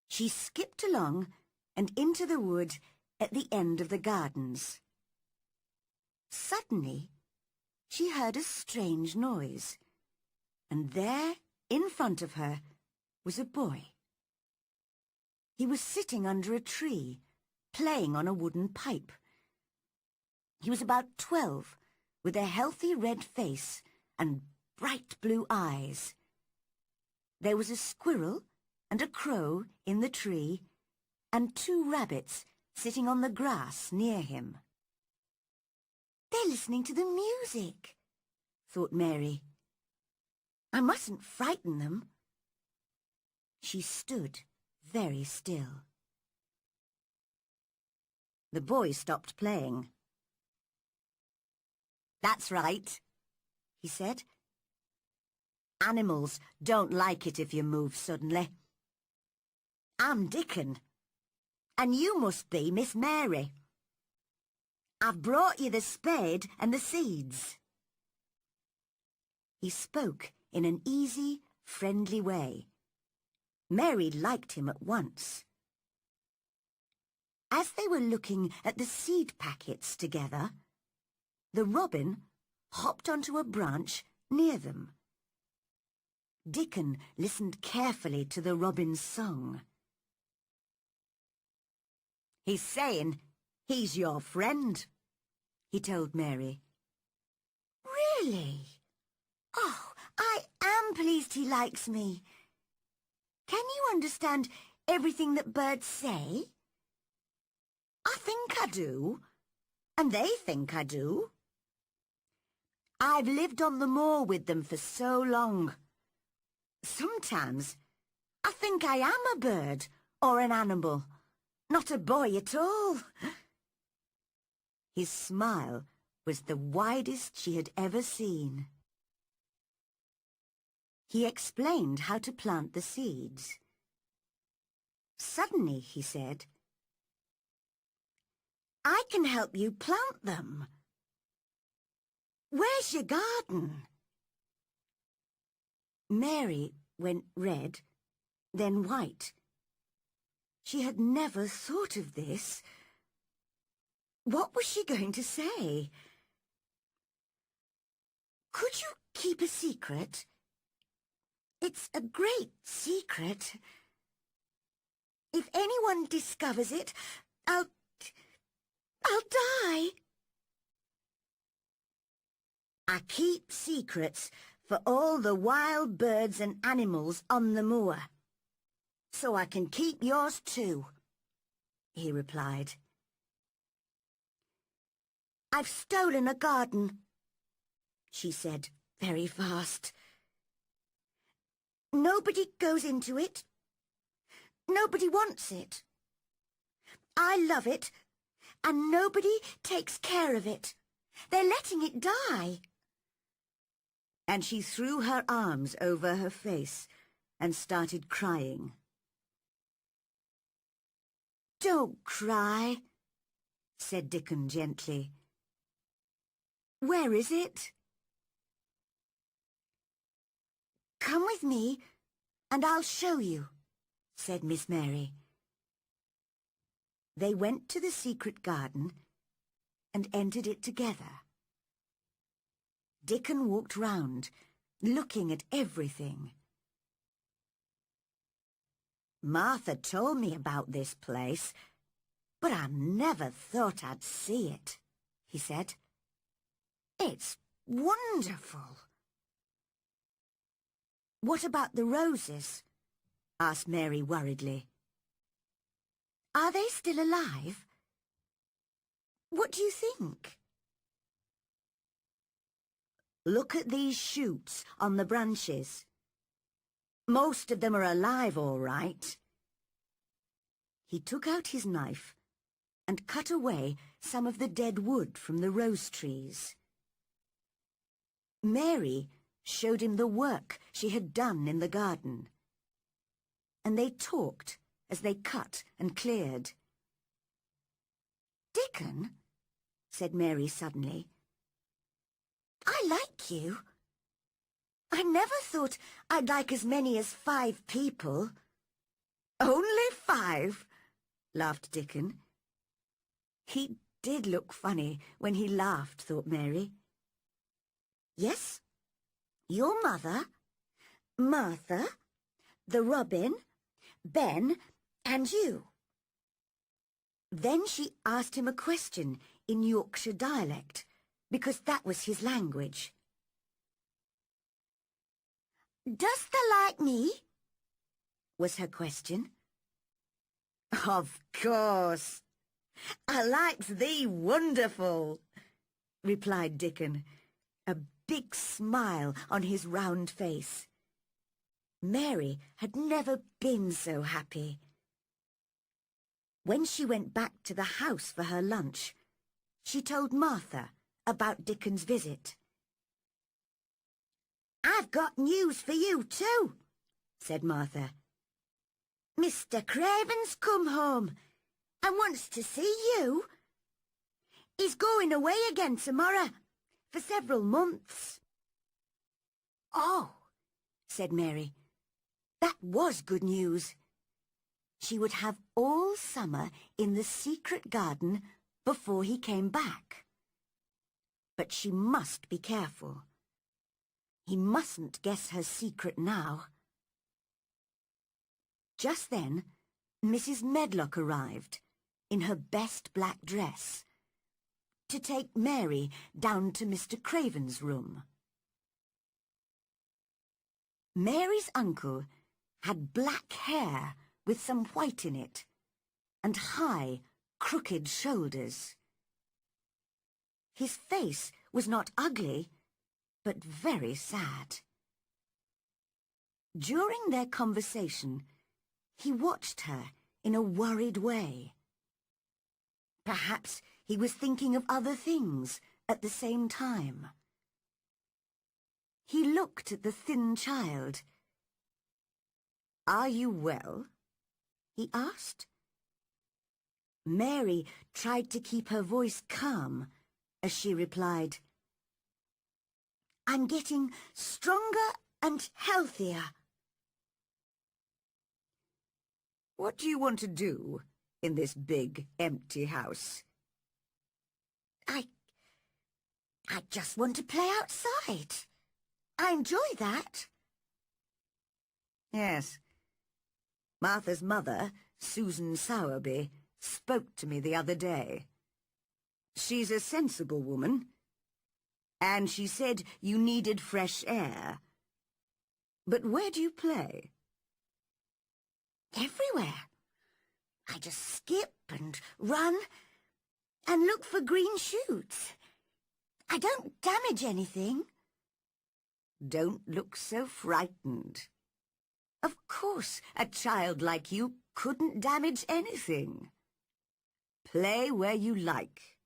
She skipped along and into the wood at the end of the gardens. Suddenly, she heard a strange noise, and there, in front of her, was a boy. He was sitting under a tree, playing on a wooden pipe. He was about 12, with a healthy red face and bright blue eyes. There was a squirrel and a crow in the tree, and 2 rabbits sitting on the grass near him. "They're listening to the music," thought Mary. "I mustn't frighten them." She stood very still. The boy stopped playing. "That's right," he said. "Animals don't like it if you move suddenly. I'm Dickon, and you must be Miss Mary. I've brought you the spade and the seeds." He spoke in an easy, friendly way. Mary liked him at once. As they were looking at the seed packets together, the robin hopped onto a branch near them. Dickon listened carefully to the robin's song. "He's saying he's your friend," he told Mary. "Really? Oh, I am pleased he likes me. Can you understand everything that birds say?" "I think I do, and they think I do. I've lived on the moor with them for so long. Sometimes I think I am a bird or an animal, not a boy at all." His smile was the widest she had ever seen. He explained how to plant the seeds. Suddenly, he said, "I can help you plant them. Where's your garden?" Mary went red, then white. She had never thought of this. What was she going to say? "Could you keep a secret? It's a great secret. If anyone discovers it, I'll die." "I keep secrets for all the wild birds and animals on the moor, so I can keep yours too," he replied. "I've stolen a garden," she said very fast. "Nobody goes into it. Nobody wants it. I love it, and nobody takes care of it. They're letting it die." And she threw her arms over her face and started crying. "Don't cry," said Dickon gently. "Where is it?" "Come with me, and I'll show you," said Miss Mary. They went to the secret garden and entered it together. Dickon walked round, looking at everything. "Martha told me about this place, but I never thought I'd see it," he said. "It's wonderful." "What about the roses?" asked Mary worriedly. "Are they still alive? What do you think?" "Look at these shoots on the branches. Most of them are alive, all right." He took out his knife and cut away some of the dead wood from the rose trees. Mary showed him the work she had done in the garden, and they talked as they cut and cleared. "Dickon," said Mary suddenly, "I like you. I never thought I'd like as many as 5 people." "Only 5?" laughed Dickon. He did look funny when he laughed, thought Mary. Yes, your mother, Martha, the robin, Ben, and you. Then she asked him a question in Yorkshire dialect, because that was his language. "Dost thou like me?" was her question. "Of course. I likes thee wonderful," replied Dickon, a big smile on his round face. Mary had never been so happy. When she went back to the house for her lunch, she told Martha about Dickon's visit. "I've got news for you too," said Martha. "Mr. Craven's come home and wants to see you. He's going away again tomorrow for several months." "Oh," said Mary. That was good news. She would have all summer in the secret garden before he came back. But she must be careful. He mustn't guess her secret now. Just then, Mrs. Medlock arrived, in her best black dress, to take Mary down to Mr. Craven's room. Mary's uncle had black hair with some white in it, and high, crooked shoulders. His face was not ugly, but very sad. During their conversation, he watched her in a worried way. Perhaps he was thinking of other things at the same time. He looked at the thin child. "Are you well?" he asked. Mary tried to keep her voice calm as she replied, "I'm getting stronger and healthier." "What do you want to do in this big, empty house?" I just want to play outside. I enjoy that." "Yes. Martha's mother, Susan Sowerby, spoke to me the other day. She's a sensible woman, and she said you needed fresh air. But where do you play?" "Everywhere. I just skip and run and look for green shoots. I don't damage anything." "Don't look so frightened. Of course, a child like you couldn't damage anything. Play where you like.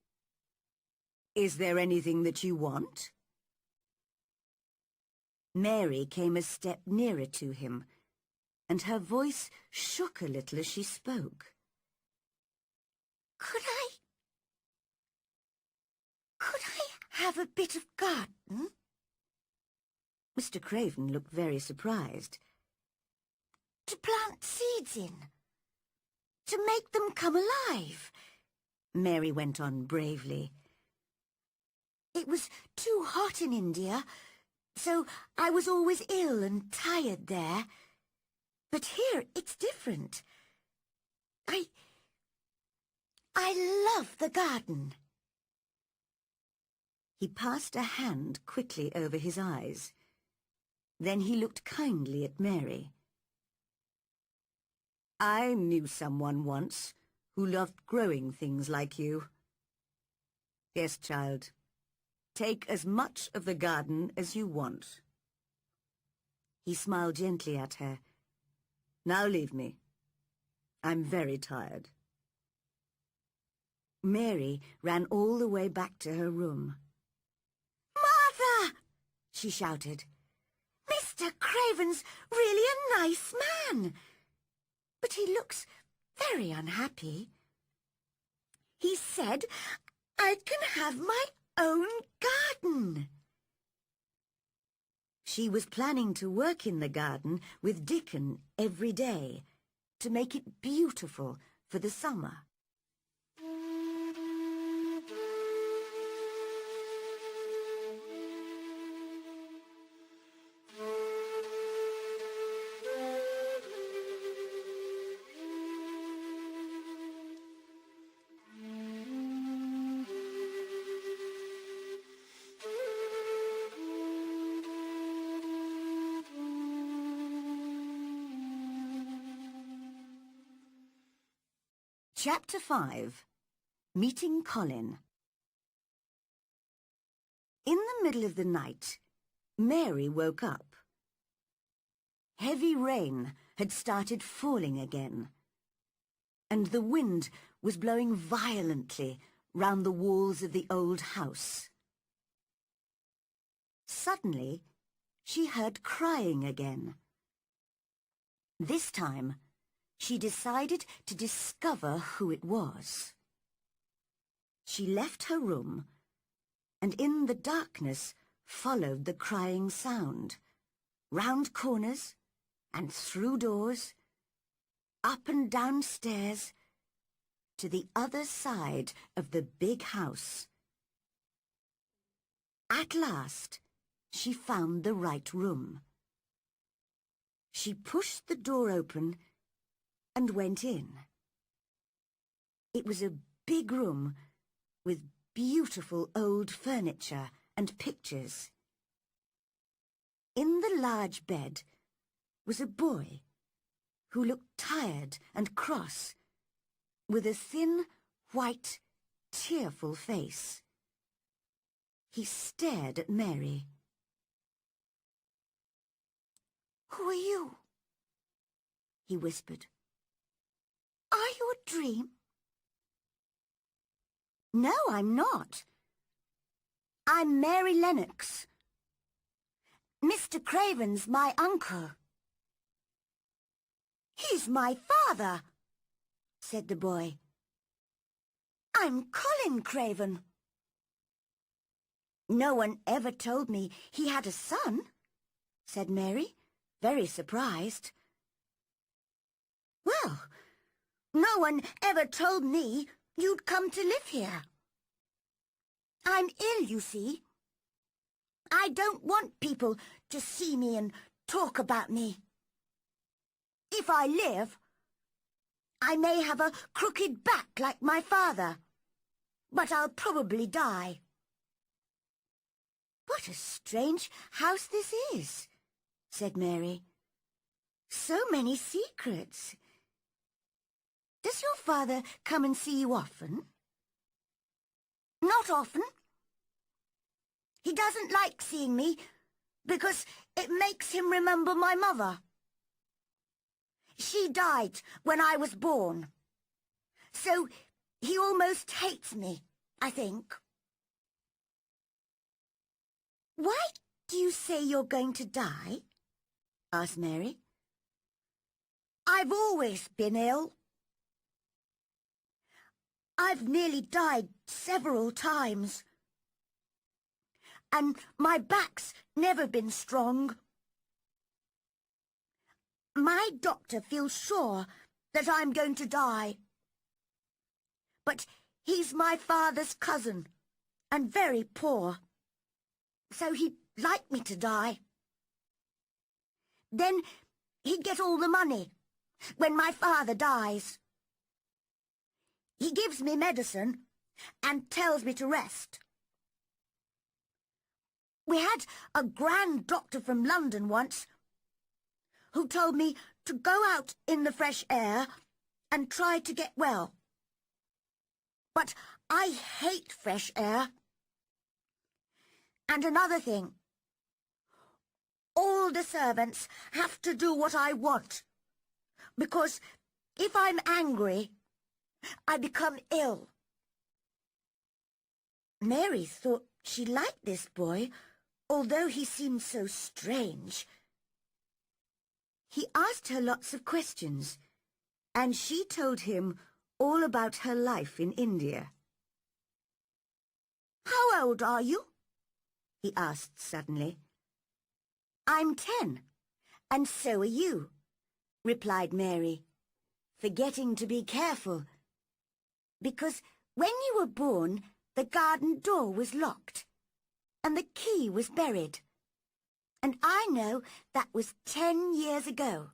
Is there anything that you want?" Mary came a step nearer to him, and her voice shook a little as she spoke. Could I have a bit of garden?" Mr. Craven looked very surprised. "To plant seeds in, to make them come alive," Mary went on bravely. "It was too hot in India, so I was always ill and tired there. But here it's different. I love the garden." He passed a hand quickly over his eyes. Then he looked kindly at Mary. "I knew someone once who loved growing things like you. Yes, child, take as much of the garden as you want." He smiled gently at her. "Now leave me. I'm very tired." Mary ran all the way back to her room. "Martha!" she shouted. "Mr. Craven's really a nice man, but he looks very unhappy. He said I can have my own garden." She was planning to work in the garden with Dickon every day to make it beautiful for the summer. Chapter 5. Meeting Colin. In the middle of the night, Mary woke up. Heavy rain had started falling again, and the wind was blowing violently round the walls of the old house. Suddenly, she heard crying again. This time, she decided to discover who it was. She left her room and in the darkness followed the crying sound, round corners and through doors, up and down stairs, to the other side of the big house. At last, she found the right room. She pushed the door open and went in. It was a big room with beautiful old furniture and pictures. In the large bed was a boy who looked tired and cross, with a thin, white, tearful face. He stared at Mary. "Who are you?" he whispered. "Are you a dream?" "No, I'm not. I'm Mary Lennox. Mr. Craven's my uncle." "He's my father," said the boy. "I'm Colin Craven." "No one ever told me he had a son," said Mary, very surprised. "Well, no one ever told me you'd come to live here. I'm ill, you see. I don't want people to see me and talk about me. If I live, I may have a crooked back like my father, but I'll probably die." "What a strange house this is," said Mary. "So many secrets. Does your father come and see you often?" "Not often. He doesn't like seeing me because it makes him remember my mother. She died when I was born, so he almost hates me, I think." "Why do you say you're going to die?" asked Mary. "I've always been ill. I've nearly died several times. And my back's never been strong. My doctor feels sure that I'm going to die. But he's my father's cousin and very poor, so he'd like me to die. Then he'd get all the money when my father dies. He gives me medicine and tells me to rest. We had a grand doctor from London once who told me to go out in the fresh air and try to get well. But I hate fresh air. And another thing, all the servants have to do what I want, because if I'm angry, I become ill." Mary thought she liked this boy, although he seemed so strange. He asked her lots of questions, and she told him all about her life in India. "How old are you?" he asked suddenly. "I'm 10, and so are you," replied Mary, forgetting to be careful, because when you were born, the garden door was locked, and the key was buried. And I know that was 10 years ago.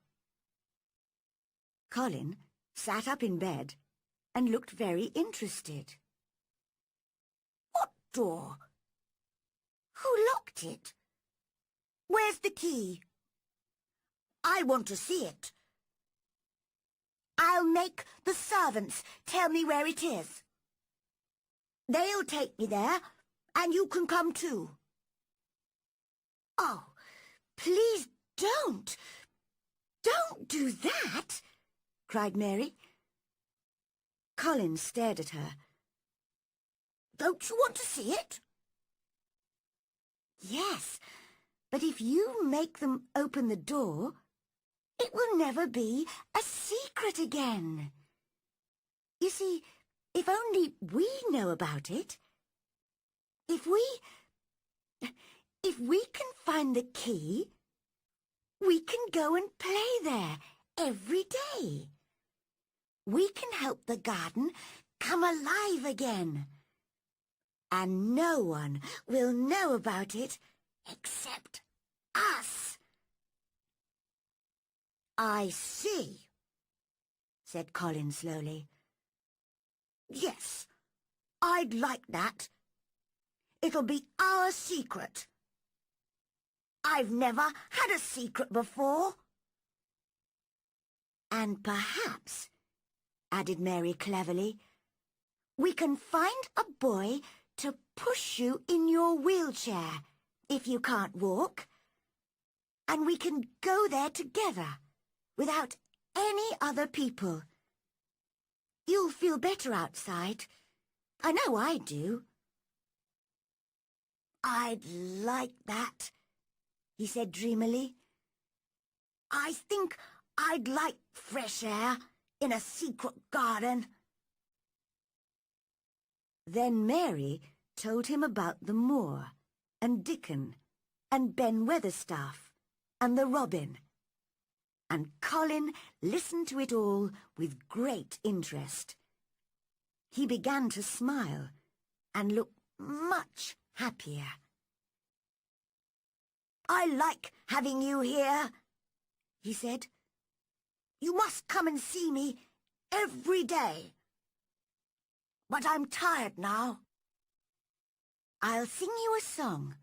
Colin sat up in bed and looked very interested. "What door? Who locked it? Where's the key? I want to see it." I'll make the servants tell me where it is. They'll take me there, and you can come too. Oh, please don't. Don't do that, cried Mary. Colin stared at her. Don't you want to see it? Yes, but if you make them open the door, it will never be a secret again. You see, if only we know about it, if we can find the key, we can go and play there every day. We can help the garden come alive again. And no one will know about it except us. I see, said Colin slowly. Yes, I'd like that. It'll be our secret. I've never had a secret before. And perhaps, added Mary cleverly, we can find a boy to push you in your wheelchair if you can't walk. And we can go there together without any other people. You'll feel better outside. I know I do. I'd like that, he said dreamily. I think I'd like fresh air in a secret garden. Then Mary told him about the moor, and Dickon, and Ben Weatherstaff, and the robin. And Colin listened to it all with great interest. He began to smile and look much happier. I like having you here, he said. You must come and see me every day. But I'm tired now. I'll sing you a song.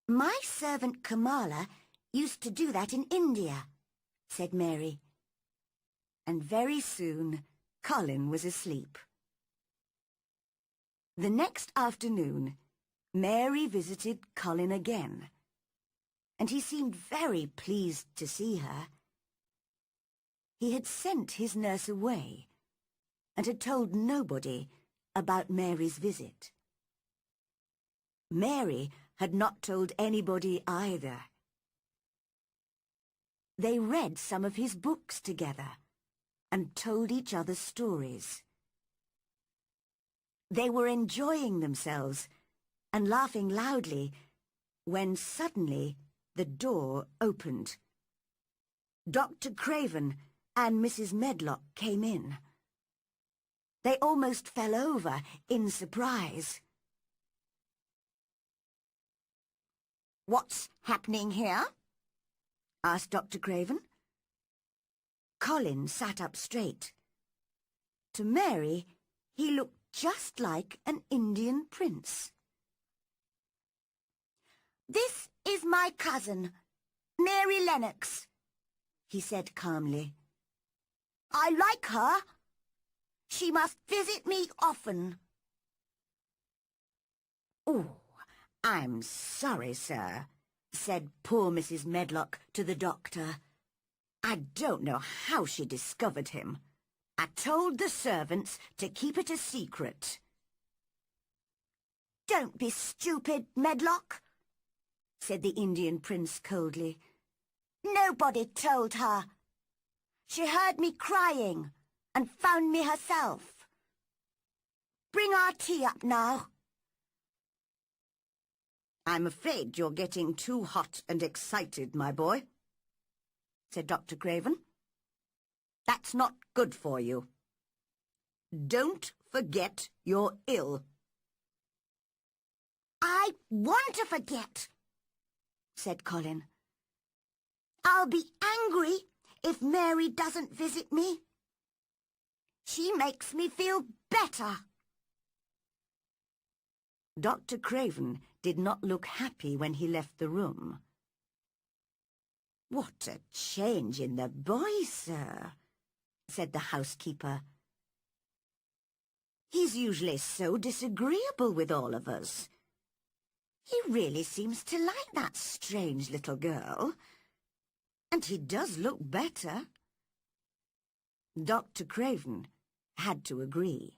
My servant Kamala used to do that in India, said Mary. And very soon Colin was asleep. The next afternoon, Mary visited Colin again, and he seemed very pleased to see her. He had sent his nurse away, and had told nobody about Mary's visit. Mary had not told anybody either. They read some of his books together and told each other stories. They were enjoying themselves and laughing loudly when suddenly the door opened. Dr. Craven and Mrs. Medlock came in. They almost fell over in surprise. What's happening here? Asked Dr. Craven. Colin sat up straight. To Mary, he looked just like an Indian prince. This is my cousin, Mary Lennox, he said calmly. I like her. She must visit me often. Oh, I'm sorry, sir, said poor Mrs. Medlock to the doctor. I don't know how she discovered him. I told the servants to keep it a secret. Don't be stupid, Medlock, said the Indian prince coldly. Nobody told her. She heard me crying and found me herself. Bring our tea up now. I'm afraid you're getting too hot and excited, my boy, said Dr. Craven. That's not good for you. Don't forget you're ill. I want to forget, said Colin. I'll be angry if Mary doesn't visit me. She makes me feel better. Dr. Craven did not look happy when he left the room. What a change in the boy, sir, said the housekeeper. "He's usually so disagreeable with all of us. He really seems to like that strange little girl. And he does look better." Dr. Craven had to agree.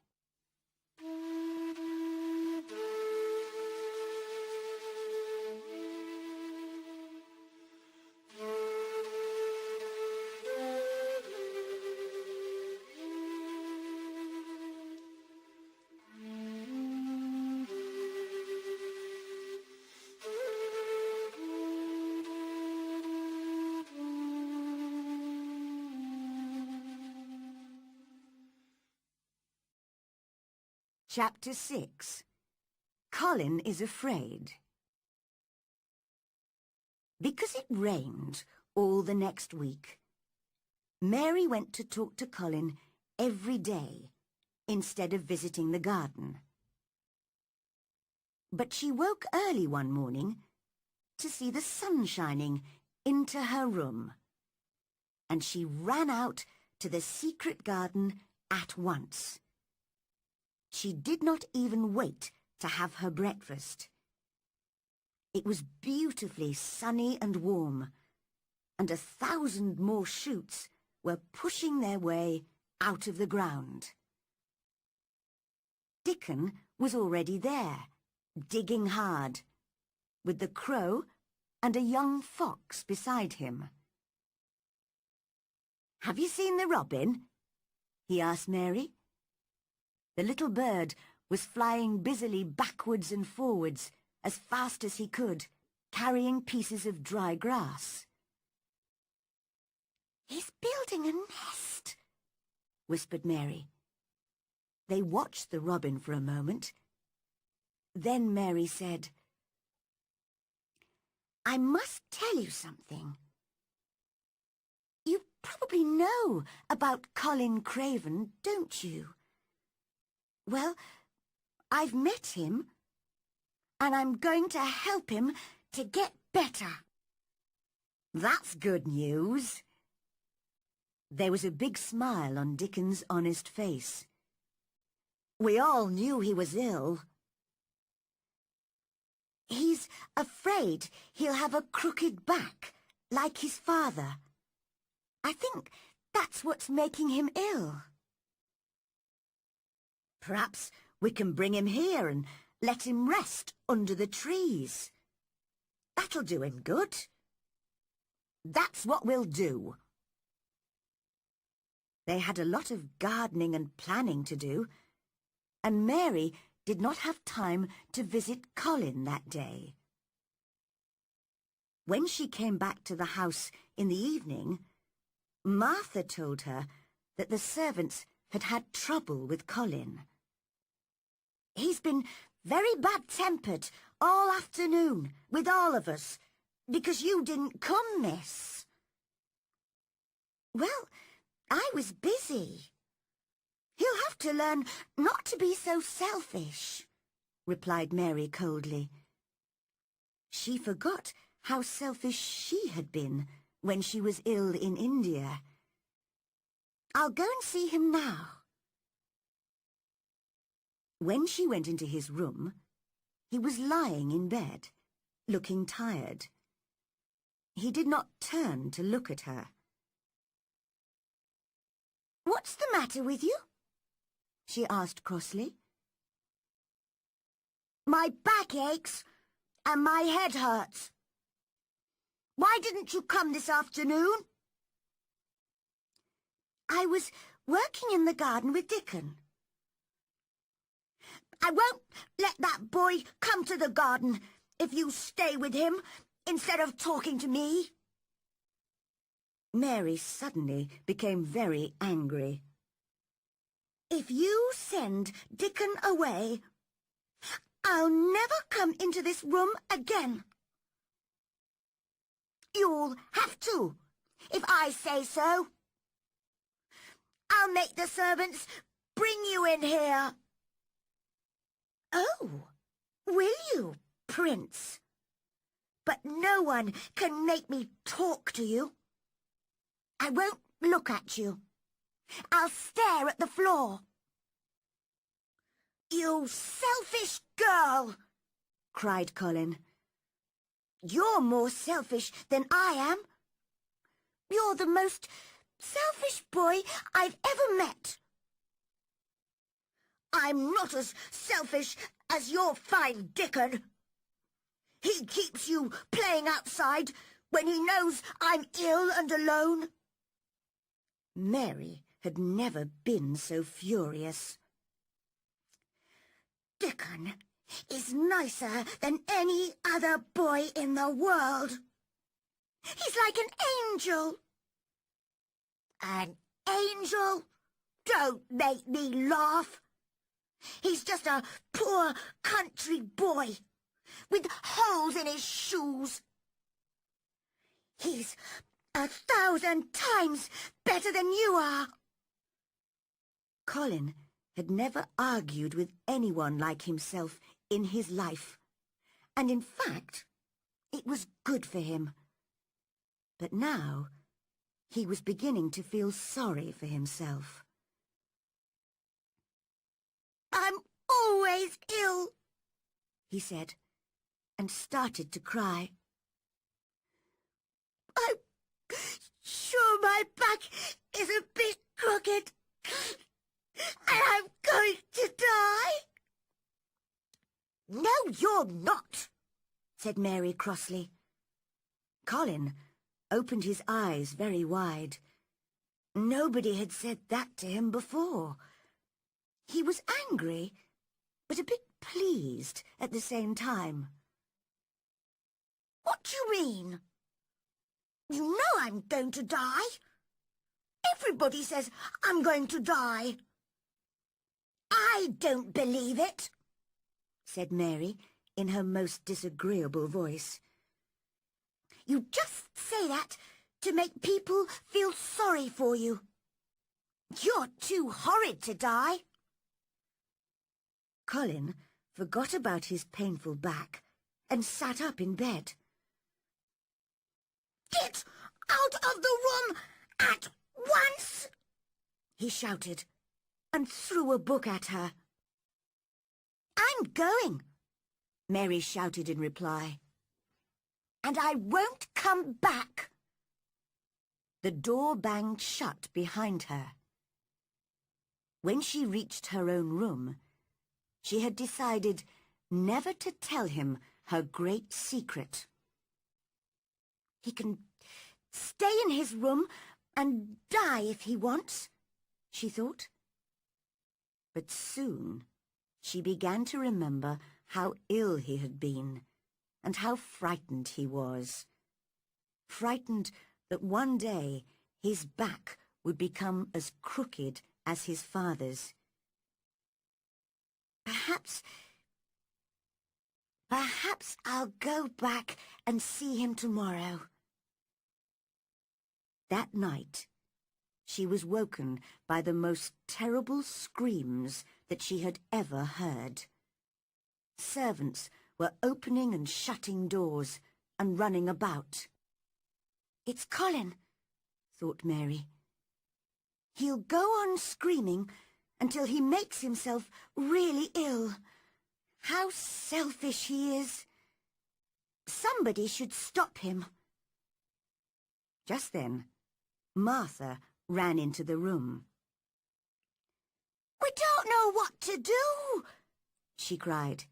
Chapter 6. Colin is Afraid. Because it rained all the next week, Mary went to talk to Colin every day instead of visiting the garden. But she woke early one morning to see the sun shining into her room, and she ran out to the secret garden at once. She did not even wait to have her breakfast. It was beautifully sunny and warm, and 1,000 more shoots were pushing their way out of the ground. Dickon was already there, digging hard, with the crow and a young fox beside him. "Have you seen the robin?" he asked Mary. The little bird was flying busily backwards and forwards as fast as he could, carrying pieces of dry grass. "He's building a nest," whispered Mary. They watched the robin for a moment. Then Mary said, "I must tell you something. You probably know about Colin Craven, don't you? Well, I've met him, and I'm going to help him to get better." "That's good news." There was a big smile on Dickon's honest face. "We all knew he was ill." "He's afraid he'll have a crooked back, like his father. I think that's what's making him ill." "Perhaps we can bring him here and let him rest under the trees. That'll do him good." "That's what we'll do." They had a lot of gardening and planning to do, and Mary did not have time to visit Colin that day. When she came back to the house in the evening, Martha told her that the servants had had trouble with Colin. "He's been very bad-tempered all afternoon with all of us, because you didn't come, miss." "Well, I was busy. He'll have to learn not to be so selfish," replied Mary coldly. She forgot how selfish she had been when she was ill in India. "I'll go and see him now." When she went into his room, he was lying in bed, looking tired. He did not turn to look at her. "What's the matter with you?" she asked crossly. "My back aches and my head hurts. Why didn't you come this afternoon?" "I was working in the garden with Dickon." "I won't let that boy come to the garden if you stay with him instead of talking to me." Mary suddenly became very angry. "If you send Dickon away, I'll never come into this room again." "You'll have to, if I say so. I'll make the servants bring you in here." "Oh, will you, Prince? But no one can make me talk to you. I won't look at you. I'll stare at the floor. You selfish girl, cried Colin. You're more selfish than I am. You're the most selfish boy I've ever met. I'm not as selfish as your fine Dickon. He keeps you playing outside when he knows I'm ill and alone. Mary had never been so furious. Dickon is nicer than any other boy in the world. He's like an angel. An angel? Don't make me laugh. He's just a poor country boy with holes in his shoes. He's 1,000 times better than you are. Colin had never argued with anyone like himself in his life, and in fact, it was good for him. But now, he was beginning to feel sorry for himself. I'm always ill, he said, and started to cry. I'm sure my back is a bit crooked, and I'm going to die. No, you're not, said Mary crossly. Colin opened his eyes very wide. Nobody had said that to him before. He was angry, but a bit pleased at the same time. What do you mean? You know I'm going to die. Everybody says I'm going to die. I don't believe it, said Mary in her most disagreeable voice. You just say that to make people feel sorry for you. You're too horrid to die. Colin forgot about his painful back and sat up in bed. Get out of the room at once, he shouted, and threw a book at her. I'm going, Mary shouted in reply. And I won't come back. The door banged shut behind her. When she reached her own room, she had decided never to tell him her great secret. He can stay in his room and die if he wants, she thought. But soon she began to remember how ill he had been and how frightened he was. Frightened that one day his back would become as crooked as his father's. Perhaps I'll go back and see him tomorrow. That night, she was woken by the most terrible screams that she had ever heard. Servants were opening and shutting doors and running about. It's Colin, thought Mary. He'll go on screaming until he makes himself really ill. How selfish he is. Somebody should stop him. Just then, Martha ran into the room. We don't know what to do, she cried.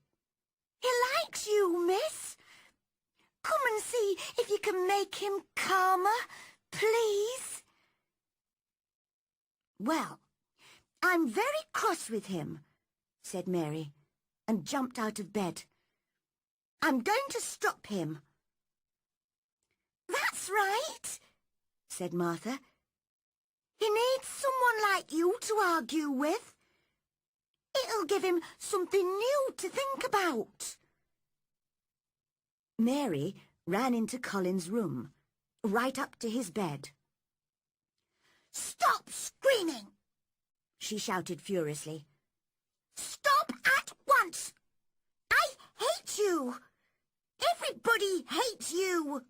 He likes you, miss. Come and see if you can make him calmer, please. Well, I'm very cross with him, said Mary, and jumped out of bed. I'm going to stop him. That's right, said Martha. He needs someone like you to argue with. It'll give him something new to think about. Mary ran into Colin's room, right up to his bed. Stop screaming, she shouted furiously. Stop at once! I hate you! Everybody hates you!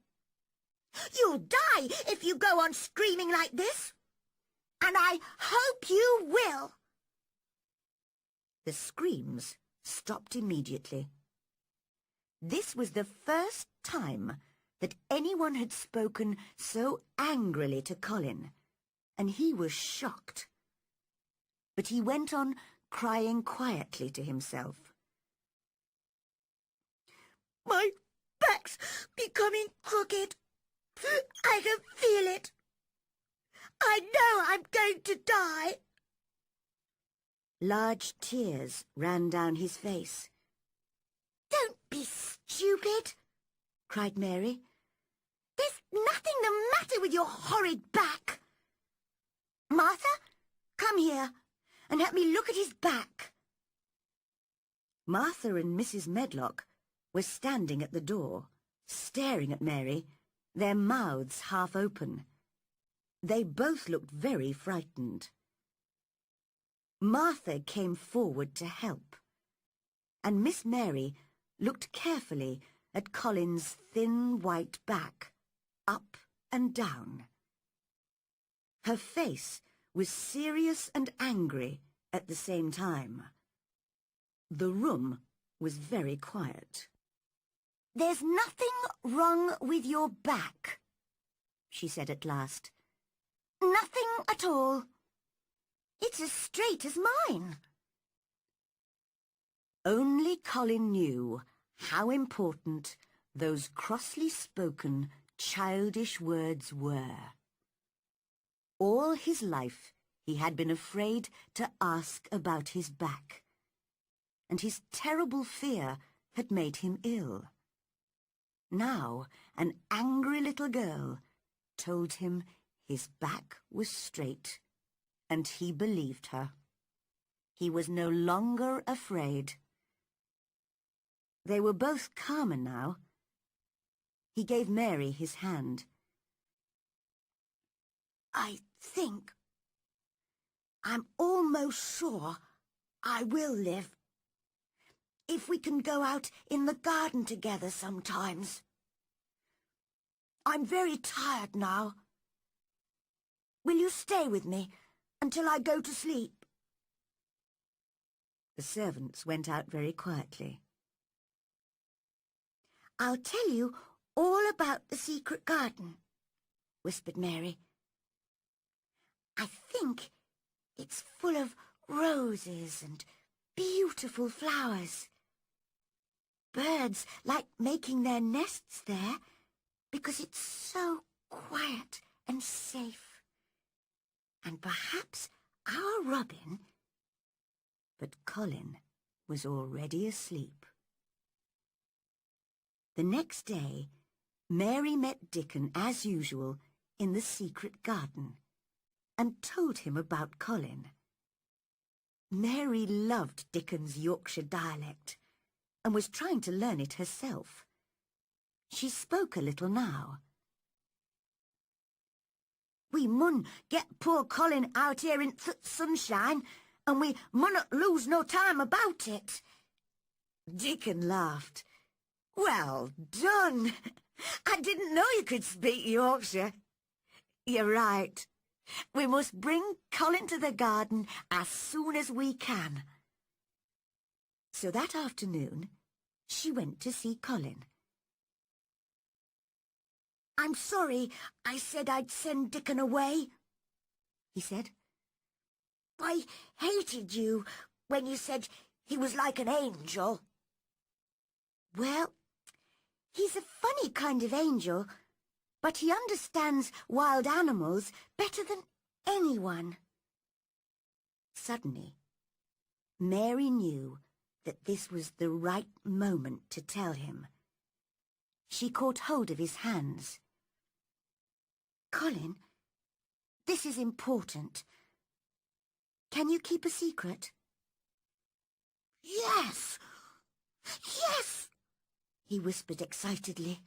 You'll die if you go on screaming like this. and I hope you will." The screams stopped immediately. This was the first time that anyone had spoken so angrily to Colin, and he was shocked. But he went on crying quietly to himself. "My back's becoming crooked. I can feel it. I know I'm going to die." Large tears ran down his face. "Don't be stupid," cried Mary. "There's nothing the matter with your horrid back. Martha, come here and help me look at his back." Martha and Mrs. Medlock were standing at the door, staring at Mary, their mouths half open. They both looked very frightened. Martha came forward to help, and Miss Mary looked carefully at Colin's thin white back, up and down. Her face was serious and angry at the same time. The room was very quiet. "There's nothing wrong with your back," she said at last. "Nothing at all. It's as straight as mine." Only Colin knew how important those crossly spoken, childish words were. All his life he had been afraid to ask about his back, and his terrible fear had made him ill. Now an angry little girl told him his back was straight, and he believed her. He was no longer afraid. They were both calmer now. He gave Mary his hand. "I think I'm almost sure I will live, if we can go out in the garden together sometimes. I'm very tired now. Will you stay with me until I go to sleep?" The servants went out very quietly. "I'll tell you all about the secret garden," whispered Mary. "I think it's full of roses and beautiful flowers. Birds like making their nests there because it's so quiet and safe. And perhaps our Robin—" But Colin was already asleep. The next day, Mary met Dickon as usual in the secret garden and told him about Colin. Mary loved Dickon's Yorkshire dialect and was trying to learn it herself. She spoke a little now. "We mun get poor Colin out here in th' sunshine, and we munnot lose no time about it." Dickon laughed. "Well done! I didn't know you could speak Yorkshire. You're right. We must bring Colin to the garden as soon as we can." So that afternoon, she went to see Colin. "I'm sorry I said I'd send Dickon away," he said. "I hated you when you said he was like an angel." "Well, he's a funny kind of angel, but he understands wild animals better than anyone." Suddenly, Mary knew that this was the right moment to tell him. She caught hold of his hands. "Colin, this is important. Can you keep a secret?" "Yes! Yes!" he whispered excitedly.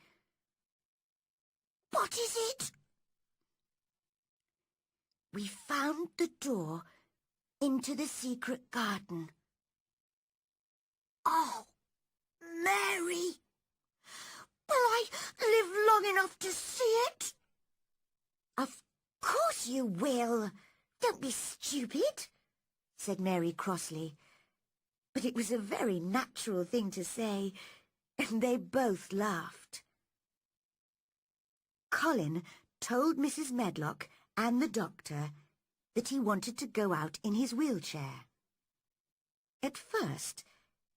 "What is it?" "We found the door into the secret garden." "Oh, Mary! Will I live long enough to see it?" "Of course you will," Don't be stupid, said Mary crossly. But it was a very natural thing to say, and they both laughed. Colin told Mrs. Medlock and the doctor that he wanted to go out in his wheelchair. At first,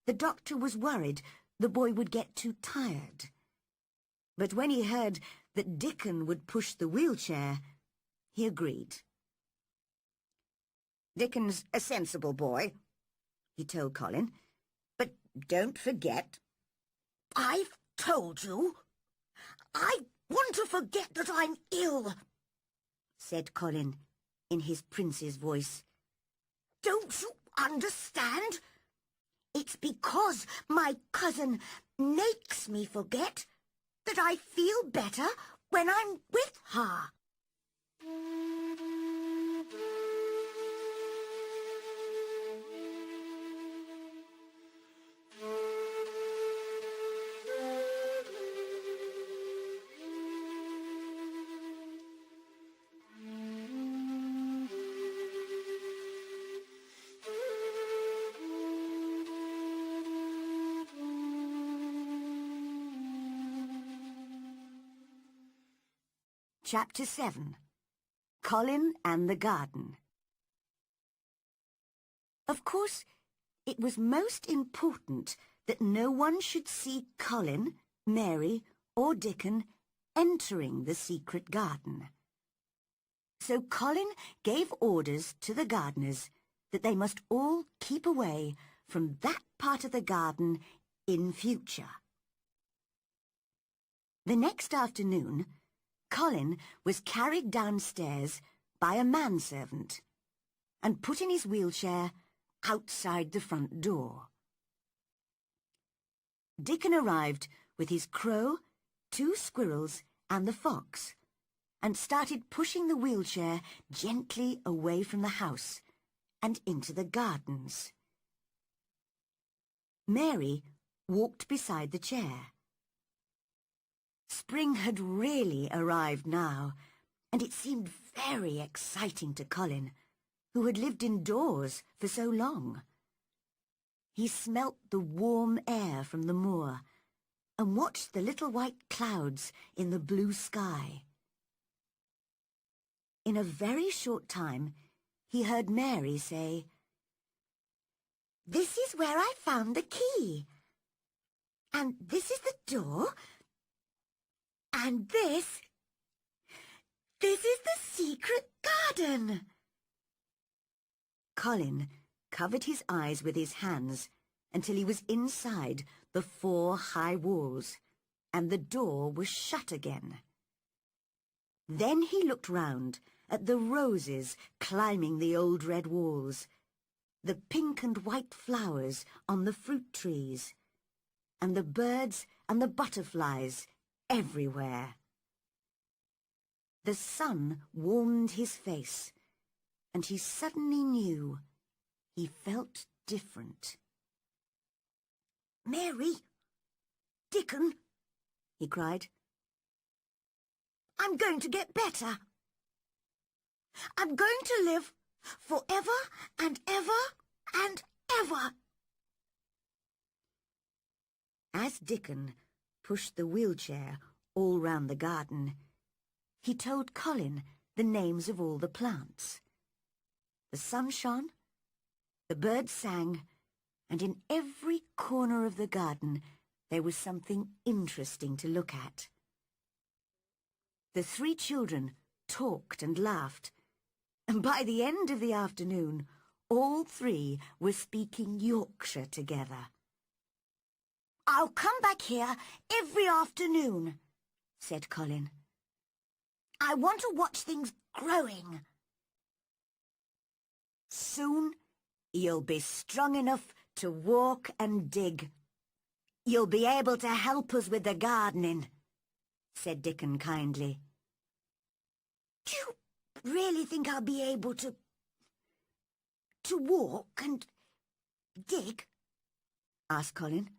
the doctor was worried the boy would get too tired. But when he heard that Dickon would push the wheelchair, he agreed. Dickon's a sensible boy, he told Colin, but don't forget. I've told you. I want to forget that I'm ill, said Colin in his prince's voice. Don't you understand? It's because my cousin makes me forget that I feel better when I'm with her. Chapter 7. Colin and the Garden. Of course, it was most important that no one should see Colin, Mary, or Dickon entering the secret garden. So Colin gave orders to the gardeners that they must all keep away from that part of the garden in future. The next afternoon, Colin was carried downstairs by a manservant and put in his wheelchair outside the front door. Dickon arrived with his crow, 2 squirrels and the fox and started pushing the wheelchair gently away from the house and into the gardens. Mary walked beside the chair. Spring had really arrived now, and it seemed very exciting to Colin, who had lived indoors for so long. He smelt the warm air from the moor and watched the little white clouds in the blue sky. In a very short time, he heard Mary say, "This is where I found the key. And this is the door. And this is the secret garden." Colin covered his eyes with his hands until he was inside the 4 high walls, and the door was shut again. Then he looked round at the roses climbing the old red walls, the pink and white flowers on the fruit trees, and the birds and the butterflies everywhere. The sun warmed his face, and he suddenly knew he felt different. "Mary! Dickon!" he cried. "I'm going to get better. I'm going to live forever and ever and ever." As Dickon pushed the wheelchair all round the garden, he told Colin the names of all the plants. The sun shone, the birds sang, and in every corner of the garden there was something interesting to look at. The 3 children talked and laughed, and by the end of the afternoon, all 3 were speaking Yorkshire together. "I'll come back here every afternoon," said Colin. "I want to watch things growing. Soon you'll be strong enough to walk and dig. You'll be able to help us with the gardening," said Dickon kindly. "Do you really think I'll be able to walk and dig?" asked Colin.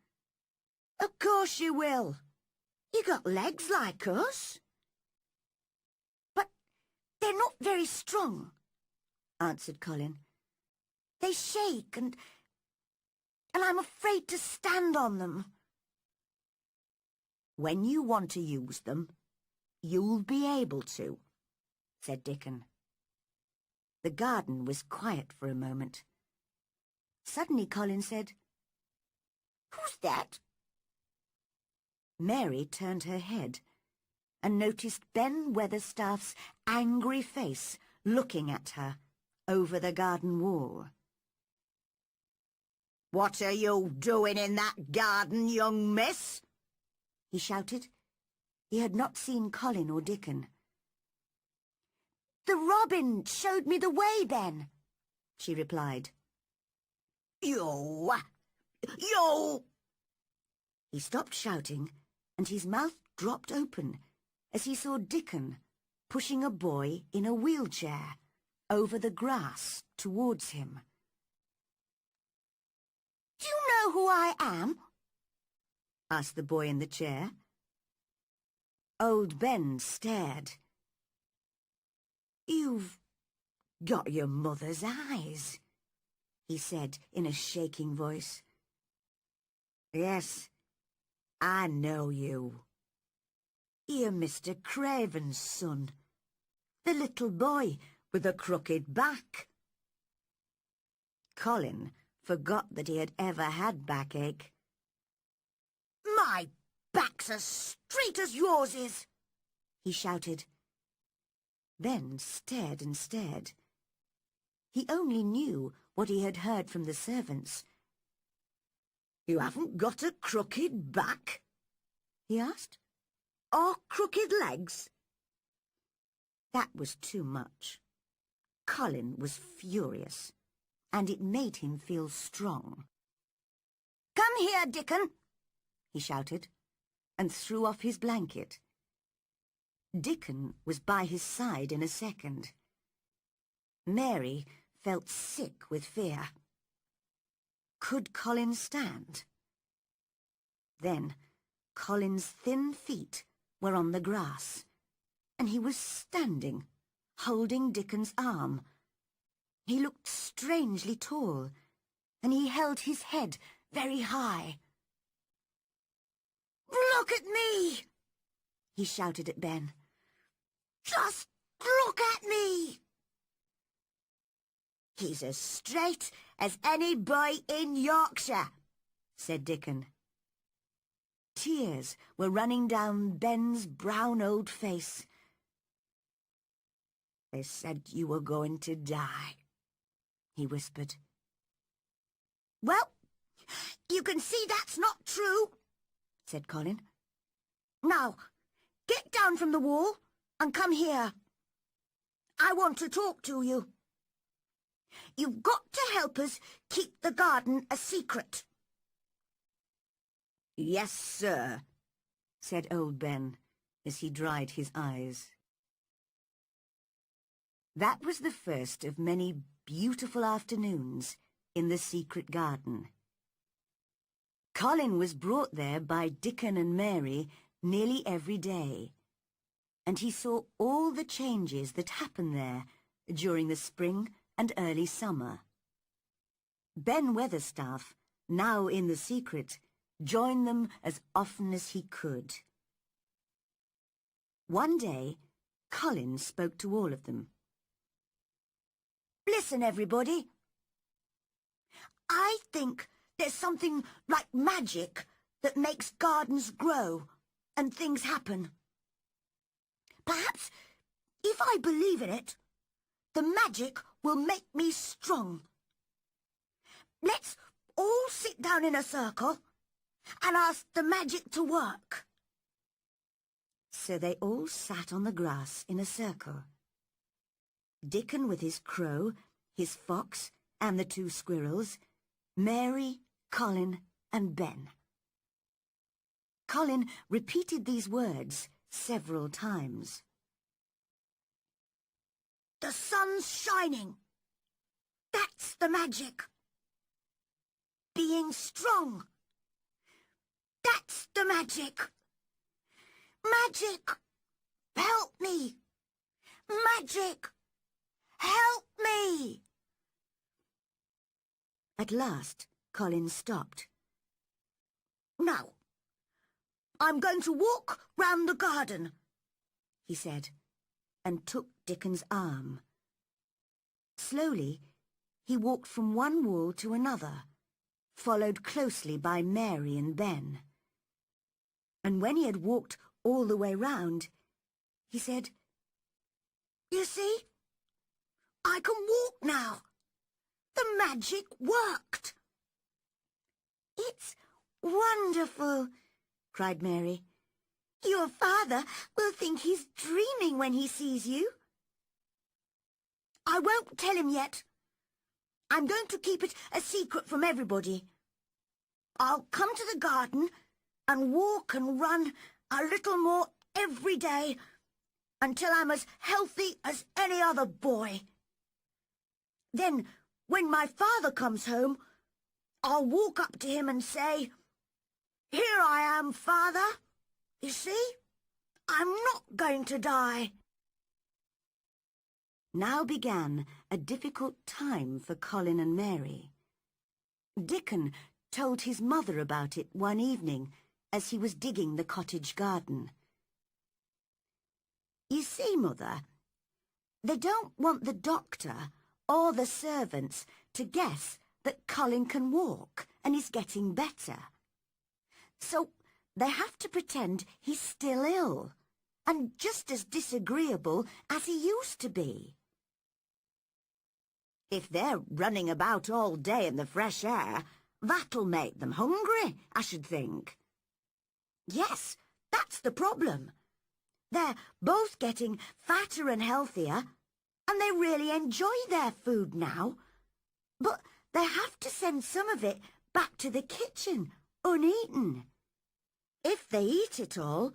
"Of course you will. You got legs like us." "But they're not very strong. answered Colin. They shake and I'm afraid to stand on them. When you want to use them, you'll be able to, said Dickon. The garden was quiet for a moment. Suddenly Colin said, "Who's that?" Mary turned her head and noticed Ben Weatherstaff's angry face looking at her over the garden wall. "What are you doing in that garden, young miss?" he shouted. He had not seen Colin or Dickon. "The robin showed me the way, Ben," she replied. You! He stopped shouting, and his mouth dropped open as he saw Dickon pushing a boy in a wheelchair over the grass towards him. "Do you know who I am?" asked the boy in the chair. Old Ben stared. "You've got your mother's eyes," he said in a shaking voice. "Yes, I know you. You're Mr. Craven's son, the little boy with a crooked back." Colin forgot that he had ever had backache. "My back's as straight as yours is," he shouted. Ben stared and stared. He only knew what he had heard from the servants. "You haven't got a crooked back?" he asked. "Or crooked legs?" That was too much. Colin was furious, and it made him feel strong. "Come here, Dickon," he shouted, and threw off his blanket. Dickon was by his side in a second. Mary felt sick with fear. Could Colin stand? Then Colin's thin feet were on the grass, and he was standing, holding Dickon's arm. He looked strangely tall, and he held his head very high. "Look at me!" he shouted at Ben. "Just look at me!" "He's as straight as any boy in Yorkshire," said Dickon. Tears were running down Ben's brown old face. "They said you were going to die," he whispered. "Well, you can see that's not true," said Colin. "Now, get down from the wall and come here. I want to talk to you. You've got to help us keep the garden a secret." "Yes, sir," said old Ben as he dried his eyes. That was the first of many beautiful afternoons in the secret garden. Colin was brought there by Dickon and Mary nearly every day, and he saw all the changes that happened there during the spring and early summer. Ben Weatherstaff, now in the secret, joined them as often as he could. One day, Colin spoke to all of them. "Listen, everybody. I think there's something like magic that makes gardens grow and things happen. Perhaps, if I believe in it, the magic will make me strong. Let's all sit down in a circle and ask the magic to work." So they all sat on the grass in a circle. Dickon with his crow, his fox, and the 2 squirrels, Mary, Colin, and Ben. Colin repeated these words several times. "The sun's shining. That's the magic. Being strong. That's the magic. Magic, help me. Magic, Help me! At last, Colin stopped. Now, I'm going to walk round the garden, he said, and took Dickon's arm. Slowly, he walked from one wall to another, followed closely by Mary and Ben. And when he had walked all the way round, he said, "You see, I can walk now. The magic worked." "It's wonderful," cried Mary. "Your father will think he's dreaming when he sees you." "I won't tell him yet. I'm going to keep it a secret from everybody. I'll come to the garden and walk and run a little more every day until I'm as healthy as any other boy. Then, when my father comes home, I'll walk up to him and say, 'Here I am, Father. You see, I'm not going to die.'" Now began a difficult time for Colin and Mary. Dickon told his mother about it one evening as he was digging the cottage garden. "You see, Mother, they don't want the doctor or the servants to guess that Colin can walk and is getting better. So they have to pretend he's still ill and just as disagreeable as he used to be. If they're running about all day in the fresh air, that'll make them hungry, I should think." "Yes, that's the problem. They're both getting fatter and healthier, and they really enjoy their food now. But they have to send some of it back to the kitchen, uneaten. If they eat it all,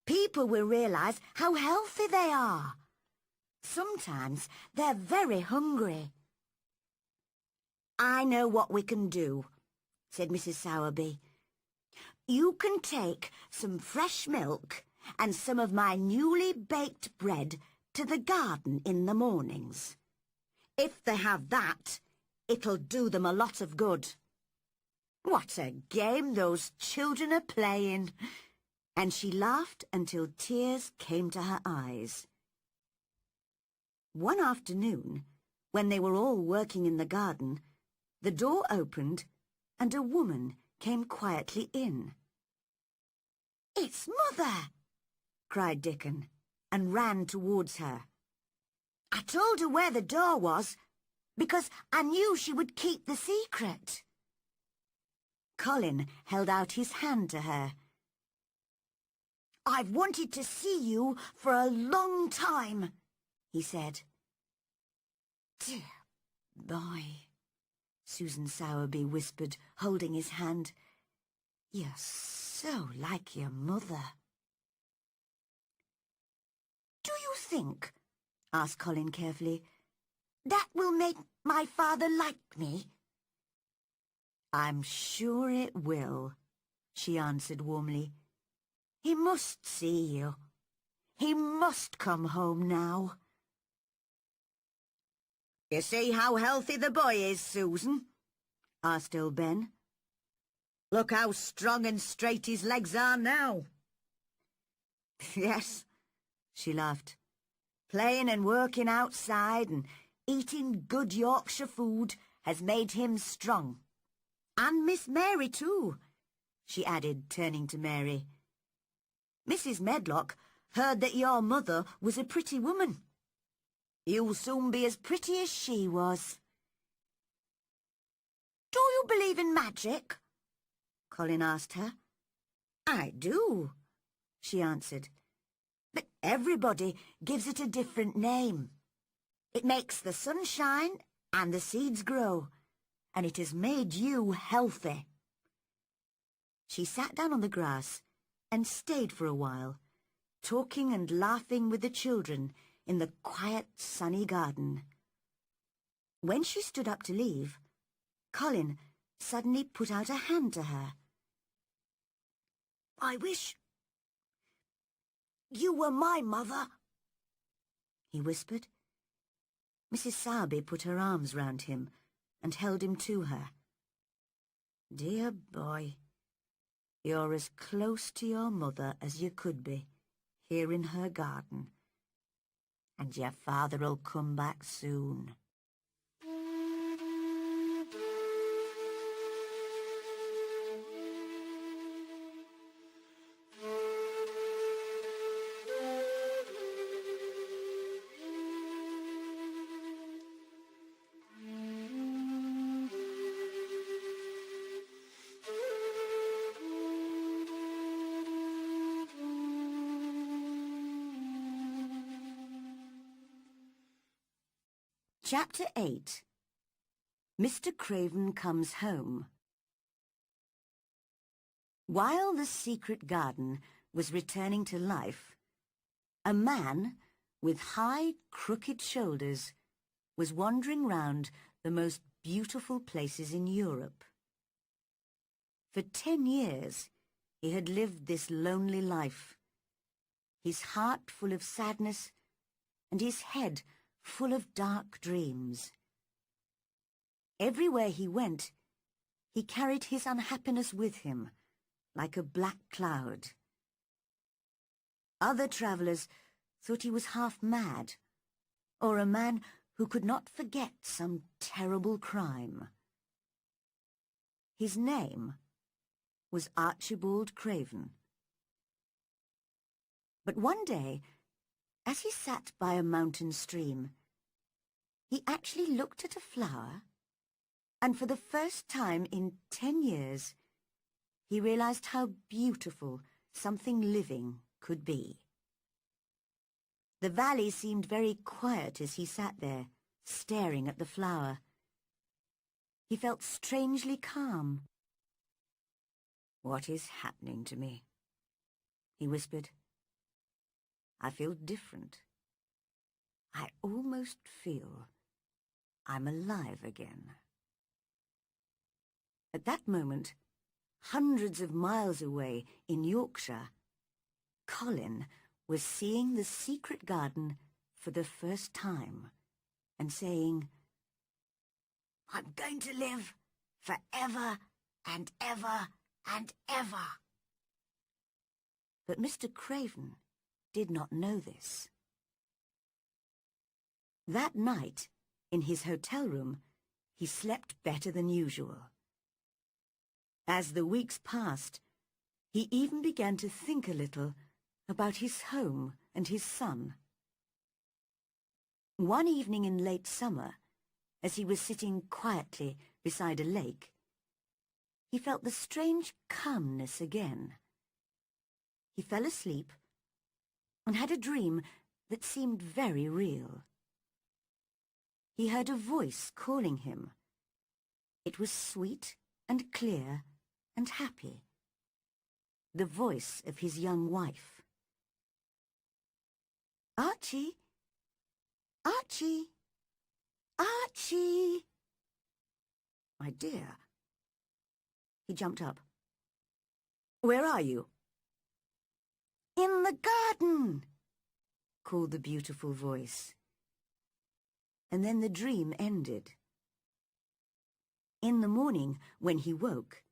people will realise how healthy they are. Sometimes they're very hungry." "I know what we can do," said Mrs. Sowerby. "You can take some fresh milk and some of my newly baked bread to the garden in the mornings. If they have that, it'll do them a lot of good. What a game those children are playing!" And she laughed until tears came to her eyes. One afternoon, when they were all working in the garden, the door opened and a woman came quietly in. "It's Mother!" cried Dickon, and ran towards her. "I told her where the door was, because I knew she would keep the secret." Colin held out his hand to her. "I've wanted to see you for a long time," he said. "Dear boy," Susan Sowerby whispered, holding his hand. "You're so like your mother." "Do you think," asked Colin carefully, "that will make my father like me?" "I'm sure it will," she answered warmly. "He must see you. He must come home now." "You see how healthy the boy is, Susan?" asked old Ben. "Look how strong and straight his legs are now." "Yes," she laughed. "Playing and working outside and eating good Yorkshire food has made him strong. And Miss Mary too," she added, turning to Mary. "Mrs. Medlock heard that your mother was a pretty woman. You'll soon be as pretty as she was." "Do you believe in magic?" Colin asked her. "I do," she answered. "But everybody gives it a different name. It makes the sun shine and the seeds grow, and it has made you healthy." She sat down on the grass and stayed for a while, talking and laughing with the children in the quiet, sunny garden. When she stood up to leave, Colin suddenly put out a hand to her. "I wish you were my mother," he whispered. Mrs. Sowerby put her arms round him and held him to her. "Dear boy, you're as close to your mother as you could be, here in her garden. And your father'll come back soon." Chapter 8. Mr. Craven Comes Home. While the secret garden was returning to life, a man with high, crooked shoulders was wandering round the most beautiful places in Europe. For 10 years, he had lived this lonely life, his heart full of sadness and his head full of dark dreams. Everywhere he went, he carried his unhappiness with him, like a black cloud. Other travellers thought he was half mad, or a man who could not forget some terrible crime. His name was Archibald Craven. But one day, as he sat by a mountain stream, he actually looked at a flower, and for the first time in 10 years, he realized how beautiful something living could be. The valley seemed very quiet as he sat there, staring at the flower. He felt strangely calm. "What is happening to me?" he whispered. "I feel different. I almost feel I'm alive again." At that moment, hundreds of miles away in Yorkshire, Colin was seeing the secret garden for the first time and saying, "I'm going to live forever and ever and ever." But Mr. Craven did not know this. That night, in his hotel room, he slept better than usual. As the weeks passed, he even began to think a little about his home and his son. One evening in late summer, as he was sitting quietly beside a lake, he felt the strange calmness again. He fell asleep and had a dream that seemed very real. He heard a voice calling him. It was sweet and clear and happy. The voice of his young wife. "Archie! Archie! Archie!" "My dear." He jumped up. "Where are you?" "In the garden," called the beautiful voice. And then the dream ended. In the morning, when he woke,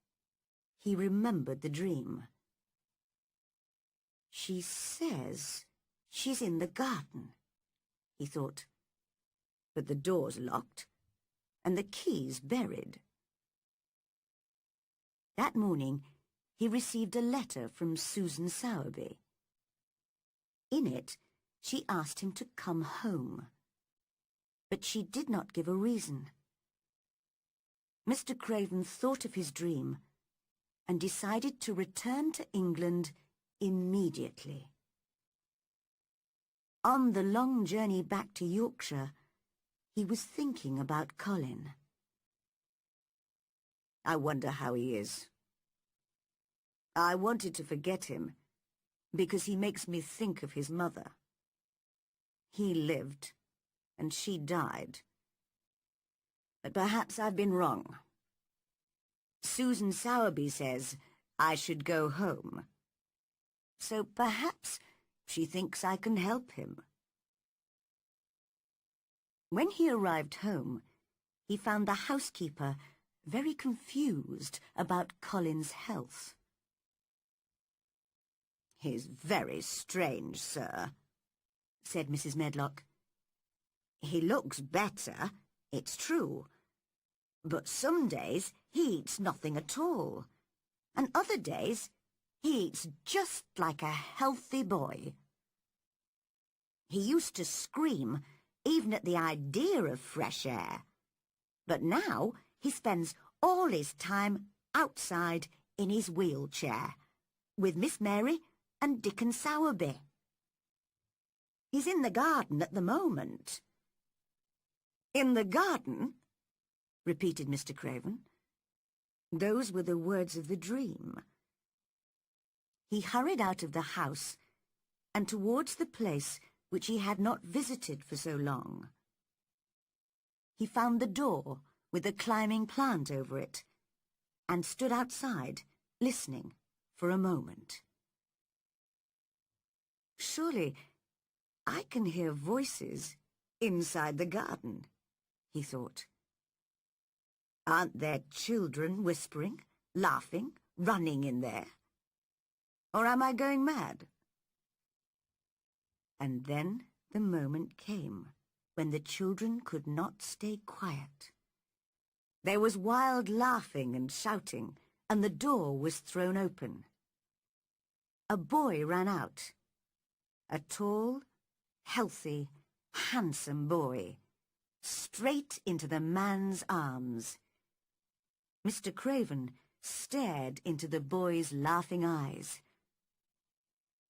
he remembered the dream. "She says she's in the garden," he thought. "But the door's locked, and the key's buried." That morning, he received a letter from Susan Sowerby. In it, she asked him to come home. But she did not give a reason. Mr. Craven thought of his dream and decided to return to England immediately. On the long journey back to Yorkshire, he was thinking about Colin. "I wonder how he is. I wanted to forget him because he makes me think of his mother. He lived, and she died. But perhaps I've been wrong. Susan Sowerby says I should go home. So perhaps she thinks I can help him." When he arrived home, he found the housekeeper very confused about Colin's health. "He's very strange, sir," said Mrs. Medlock. "He looks better, it's true, but some days he eats nothing at all, and other days he eats just like a healthy boy. He used to scream even at the idea of fresh air, but now he spends all his time outside in his wheelchair with Miss Mary and Dickon Sowerby. He's in the garden at the moment." "In the garden?" repeated Mr. Craven. Those were the words of the dream. He hurried out of the house and towards the place which he had not visited for so long. He found the door with a climbing plant over it and stood outside, listening for a moment. "Surely I can hear voices inside the garden," he thought. "Aren't there children whispering, laughing, running in there? Or am I going mad?" And then the moment came when the children could not stay quiet. There was wild laughing and shouting, and the door was thrown open. A boy ran out. A tall, healthy, handsome boy, straight into the man's arms. Mr. Craven stared into the boy's laughing eyes.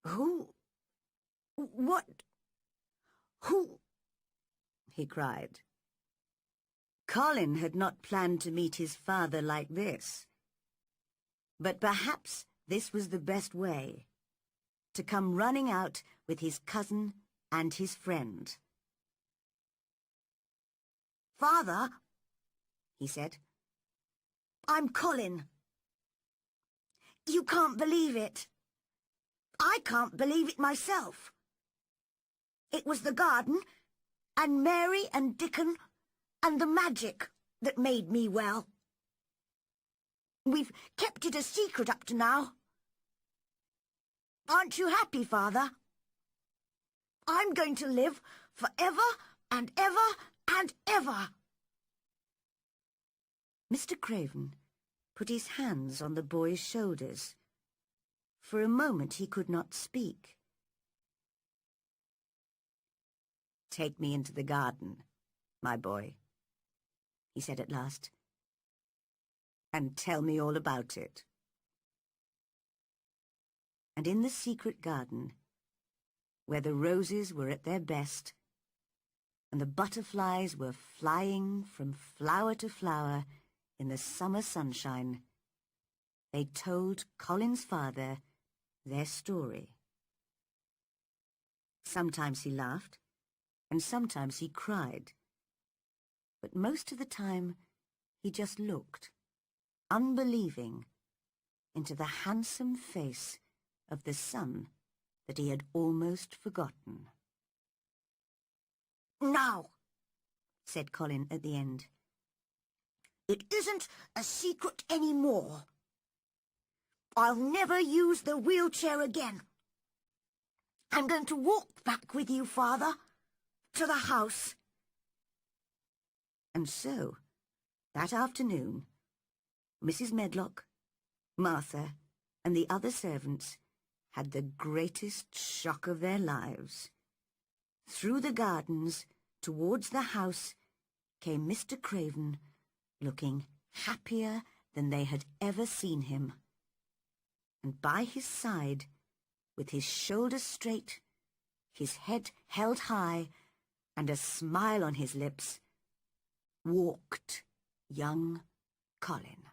Who? He cried. Colin had not planned to meet his father like this. But perhaps this was the best way, to come running out with his cousin and his friend. "Father," he said, "I'm Colin. You can't believe it. I can't believe it myself. It was the garden, and Mary and Dickon, and the magic that made me well. We've kept it a secret up to now. Aren't you happy, Father? I'm going to live for ever and ever and ever." Mr. Craven put his hands on the boy's shoulders. For a moment he could not speak. "Take me into the garden, my boy," he said at last, "and tell me all about it." And in the secret garden, where the roses were at their best, and the butterflies were flying from flower to flower in the summer sunshine, they told Colin's father their story. Sometimes he laughed, and sometimes he cried, but most of the time he just looked, unbelieving, into the handsome face of the son that he had almost forgotten. "Now," said Colin at the end, "it isn't a secret any more. I'll never use the wheelchair again. I'm going to walk back with you, Father, to the house." And so, that afternoon, Mrs. Medlock, Martha, and the other servants had the greatest shock of their lives. Through the gardens, towards the house, came Mr. Craven, looking happier than they had ever seen him. And by his side, with his shoulders straight, his head held high, and a smile on his lips, walked young Colin.